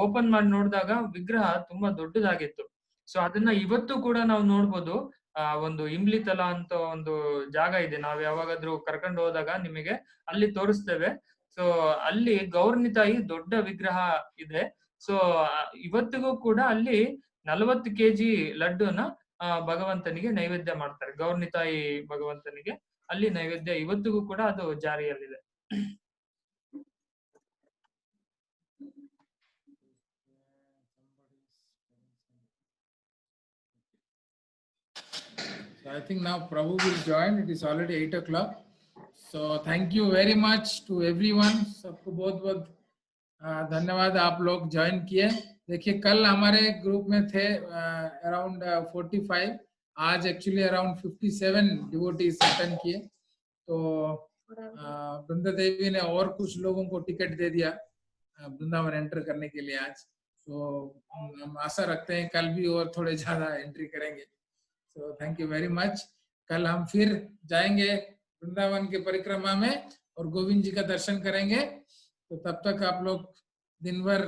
ಓಪನ್ ಮಾಡಿ ನೋಡಿದಾಗ ವಿಗ್ರಹ ತುಂಬಾ ದೊಡ್ಡದಾಗಿತ್ತು. ಸೊ ಅದನ್ನ ಇವತ್ತು ಕೂಡ ನಾವು ನೋಡ್ಬೋದು. ಒಂದು ಇಂಬ್ಲಿತಲ ಅಂತ ಒಂದು ಜಾಗ ಇದೆ, ನಾವ್ ಯಾವಾಗಾದ್ರೂ ಕರ್ಕೊಂಡು ಹೋದಾಗ ನಿಮಗೆ ಅಲ್ಲಿ ತೋರಿಸ್ತೇವೆ. ಸೊ ಅಲ್ಲಿ ಗೌರ್ನಿತಾಯಿ ದೊಡ್ಡ ವಿಗ್ರಹ ಇದೆ. ಸೊ ಇವತ್ತಿಗೂ ಕೂಡ ಅಲ್ಲಿ 40 kg ಲಡ್ಡುನ ಭಗವಂತನಿಗೆ ನೈವೇದ್ಯ ಮಾಡ್ತಾರೆ. ಗೌರ್ನಿತಾಯಿ ಭಗವಂತನಿಗೆ ಅಲ್ಲಿ ನೈವೇದ್ಯ ಇವತ್ತಿಗೂ ಕೂಡ ಅದು ಜಾರಿಯಲ್ಲಿದೆ. So I think now Prabhu will join. It is already 8 o'clock. So thank you very much to everyone. सबको बहुत बहुत धन्यवाद, आप लोग ज्वाइन किए. देखिए कल हमारे ग्रुप में थे अराउंड 45, आज एक्चुअली अराउंड 57 डिवोटीज अटेंड किए. तो वृंदा देवी ने और कुछ लोगों को टिकट दे दिया वृंदावन एंटर करने के लिए आज. तो हम आशा रखते हैं कल भी और थोड़े ज्यादा एंट्री करेंगे. So thank you very much. कल हम फिर जाएंगे वृंदावन के परिक्रमा में और गोविंद जी का दर्शन करेंगे. तो तब तक आप लोग दिन भर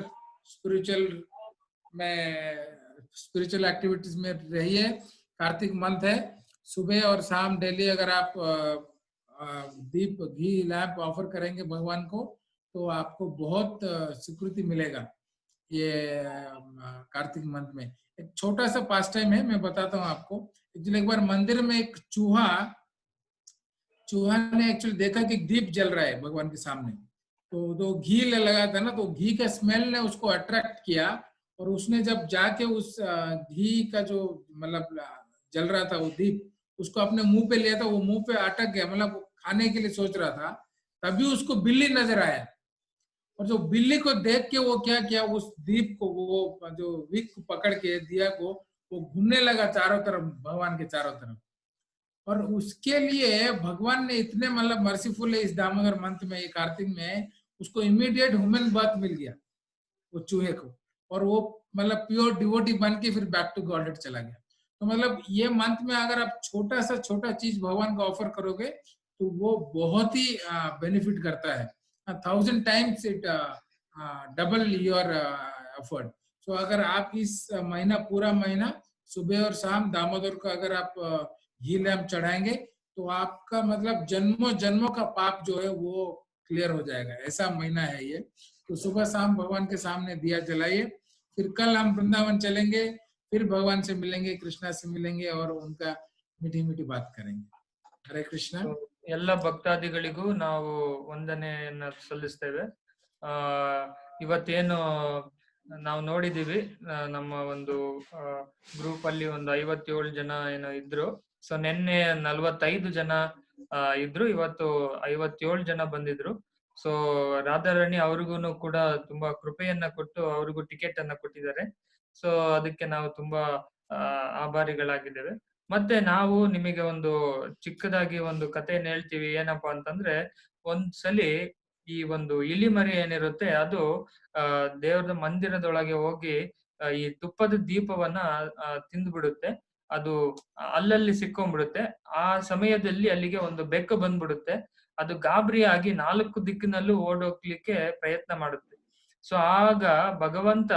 स्पिरिचुअल एक्टिविटीज में रहिए. कार्तिक मंथ है, सुबह और शाम डेली अगर आप दीप घी लैंप ऑफर करेंगे भगवान को तो आपको बहुत स्वीकृति मिलेगा ये कार्तिक मंथ में. एक छोटा सा पास टाइम है, मैं बताता हूँ आपको. एक्चुअली एक बार मंदिर में एक चूहा ने एक्चुअली देखा कि दीप जल रहा है भगवान के सामने. तो घी लगा था ना, तो घी का स्मेल ने उसको अट्रैक्ट किया और उसने जब जाके उस घी का जो मतलब जल रहा था वो दीप, उसको अपने मुंह पे लिया था. वो मुंह पे अटक गया, मतलब खाने के लिए सोच रहा था. तभी उसको बिल्ली नजर आया और जो बिल्ली को देख के वो क्या किया, उस दीप को, वो जो विक पकड़ के दिया को, वो घूमने लगा चारों तरफ, भगवान के चारों तरफ. और उसके लिए भगवान ने इतने मतलब मर्सीफुल है इस दामोदर मंथ में, ये कार्तिक में, उसको इमीडिएट ह्यूमन बर्थ मिल गया वो चूहे को. और वो मतलब प्योर डिवोटी बन के फिर बैक टू गॉडहेड चला गया. तो मतलब ये मंथ में अगर आप छोटा चीज भगवान को ऑफर करोगे तो वो बहुत ही बेनिफिट करता है. 1000 times it double your effort. So अगर आप इस महीना, पूरा महीना सुबह और शाम दामोदर को अगर आप घी लैंप चढ़ाएंगे तो आपका मतलब जन्मों का पाप जो है वो क्लियर हो जाएगा. ऐसा महीना है ये. तो सुबह शाम भगवान के सामने दिया जलाइए. फिर कल हम वृंदावन चलेंगे, फिर भगवान से मिलेंगे, कृष्णा से मिलेंगे और उनका मीठी मीठी बात करेंगे. हरे कृष्णा. ಎಲ್ಲ ಭಕ್ತಾದಿಗಳಿಗೂ ನಾವು ವಂದನೆಯನ್ನ ಸಲ್ಲಿಸ್ತೇವೆ. ಇವತ್ತೇನು ನಾವು ನೋಡಿದೀವಿ, ನಮ್ಮ ಒಂದು ಗ್ರೂಪ್ ಅಲ್ಲಿ ಒಂದು 57 ಜನ ಏನೋ ಇದ್ರು. ಸೊ ನಿನ್ನೆ 45 ಜನ ಇದ್ರು, ಇವತ್ತು 57 ಜನ ಬಂದಿದ್ರು. ಸೊ ರಾಧಾರಾಣಿ ಅವ್ರಿಗೂ ಕೂಡ ತುಂಬಾ ಕೃಪೆಯನ್ನ ಕೊಟ್ಟು ಅವ್ರಿಗೂ ಟಿಕೆಟ್ ಅನ್ನ ಕೊಟ್ಟಿದ್ದಾರೆ. ಸೊ ಅದಕ್ಕೆ ನಾವು ತುಂಬಾ ಆಭಾರಿಗಳಾಗಿದ್ದೇವೆ. ಮತ್ತೆ ನಾವು ನಿಮಗೆ ಒಂದು ಚಿಕ್ಕದಾಗಿ ಒಂದು ಕಥೆಯನ್ನು ಹೇಳ್ತೀವಿ. ಏನಪ್ಪಾ ಅಂತಂದ್ರೆ, ಒಂದ್ಸಲಿ ಈ ಒಂದು ಇಲಿಮರಿ ಏನಿರುತ್ತೆ ಅದು ದೇವರ ಮಂದಿರದೊಳಗೆ ಹೋಗಿ ಈ ತುಪ್ಪದ ದೀಪವನ್ನ ತಿಂದ್ಬಿಡುತ್ತೆ. ಅದು ಅಲ್ಲಲ್ಲಿ ಸಿಕ್ಕೊಂಡ್ಬಿಡುತ್ತೆ. ಆ ಸಮಯದಲ್ಲಿ ಅಲ್ಲಿಗೆ ಒಂದು ಬೆಕ್ಕು ಬಂದ್ಬಿಡುತ್ತೆ. ಅದು ಗಾಬರಿಯಾಗಿ 4 ದಿಕ್ಕಿನಲ್ಲೂ ಓಡೋಗ್ಲಿಕ್ಕೆ ಪ್ರಯತ್ನ ಮಾಡುತ್ತೆ. ಸೊ ಆಗ ಭಗವಂತ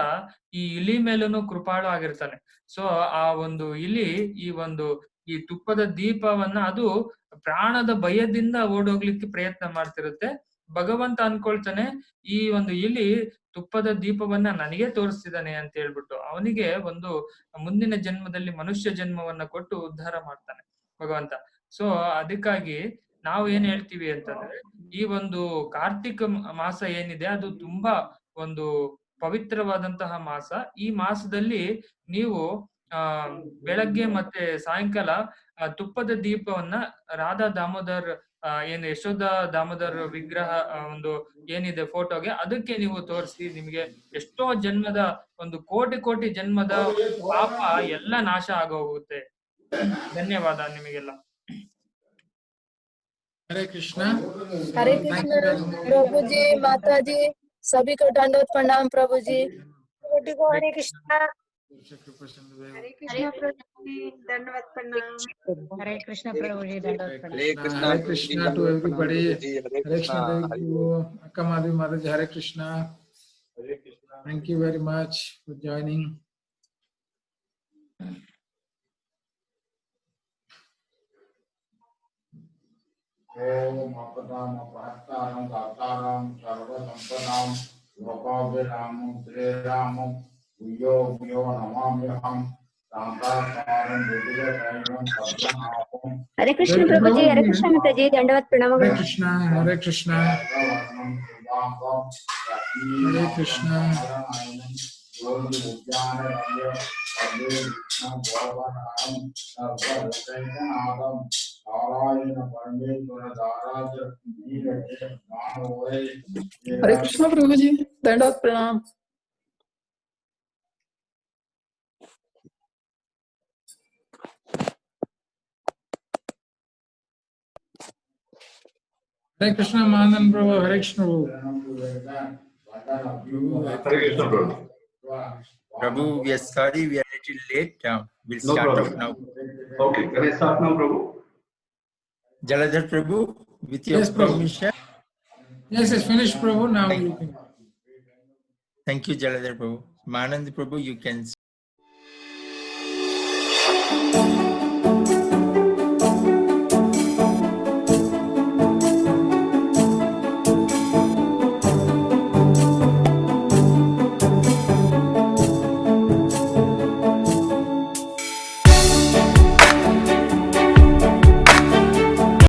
ಈ ಇಲಿ ಮೇಲೂ ಕೃಪಾಳು ಆಗಿರ್ತಾನೆ. ಸೊ ಆ ಒಂದು ಇಲಿ ಈ ತುಪ್ಪದ ದೀಪವನ್ನ ಅದು ಪ್ರಾಣದ ಭಯದಿಂದ ಓಡೋಗ್ಲಿಕ್ಕೆ ಪ್ರಯತ್ನ ಮಾಡ್ತಿರುತ್ತೆ. ಭಗವಂತ ಅನ್ಕೊಳ್ತಾನೆ ಈ ಒಂದು ಇಲಿ ತುಪ್ಪದ ದೀಪವನ್ನ ನನಗೆ ತೋರಿಸ್ತಿದ್ದಾನೆ ಅಂತ ಹೇಳ್ಬಿಟ್ಟು ಅವನಿಗೆ ಒಂದು ಮುಂದಿನ ಜನ್ಮದಲ್ಲಿ ಮನುಷ್ಯ ಜನ್ಮವನ್ನ ಕೊಟ್ಟು ಉದ್ಧಾರ ಮಾಡ್ತಾನೆ ಭಗವಂತ. ಸೊ ಅದಕ್ಕಾಗಿ ನಾವು ಏನ್ ಹೇಳ್ತೀವಿ ಅಂತಂದ್ರೆ ಈ ಒಂದು ಕಾರ್ತಿಕ ಮಾಸ ಏನಿದೆ ಅದು ತುಂಬಾ ಒಂದು ಪವಿತ್ರವಾದಂತಹ ಮಾಸ. ಈ ಮಾಸದಲ್ಲಿ ನೀವು ಬೆಳಗ್ಗೆ ಮತ್ತೆ ಸಾಯಂಕಾಲ ತುಪ್ಪದ ದೀಪವನ್ನ ರಾಧಾ ದಾಮೋದರ್ ಏನು ಯಶೋಧ ದಾಮೋದರ್ ವಿಗ್ರಹ ಒಂದು ಏನಿದೆ ಫೋಟೋಗೆ ಅದಕ್ಕೆ ನೀವು ತೋರಿಸಿ ನಿಮ್ಗೆ ಎಷ್ಟೋ ಜನ್ಮದ ಒಂದು ಕೋಟಿ ಜನ್ಮದ ಪಾಪ ಎಲ್ಲ ನಾಶ ಆಗೋಗುತ್ತೆ. ಧನ್ಯವಾದ ನಿಮಗೆಲ್ಲ. हरे कृष्णा। हरे कृष्णा प्रभु जी, माता जी, सभी को दंडवत प्रणाम प्रभु जी। हरे कृष्णा। हरे कृष्ण प्रभु जी, दंडवत प्रणाम। हरे कृष्ण प्रभु जी, दंडवत प्रणाम। Hare Krishna to everybody. हरे कृष्णा अक्का Madhavi Mata ji, Hare Krishna. Thank you very much for joining. ओम अपदाम अपहत्तारं दातारं सर्वसंपदां लोकाभिरामं श्रीरामं भूयो भूयो नमाम्यहं। हरे कृष्ण प्रभु जी, हरे कृष्ण माता जी, दंडवत प्रणाम। हरे कृष्णा, हरे कृष्णा, हरे कृष्णा। हरे कृष्ण प्रभु जी, दंडवत प्रणाम। हरे कृष्णा मानन प्रभु, हरे कृष्ण प्रभु। Hare Krishna, Prabhu. Prabhu, we are sorry we are a little late. We'll No start problem. off now. Okay, can I start now, Prabhu? Jaladhar Prabhu, with your Yes, Prabhu. permission. Yes, it's finished, Prabhu. Now you can. Thank you, Jaladhar Prabhu. Manand Prabhu, you can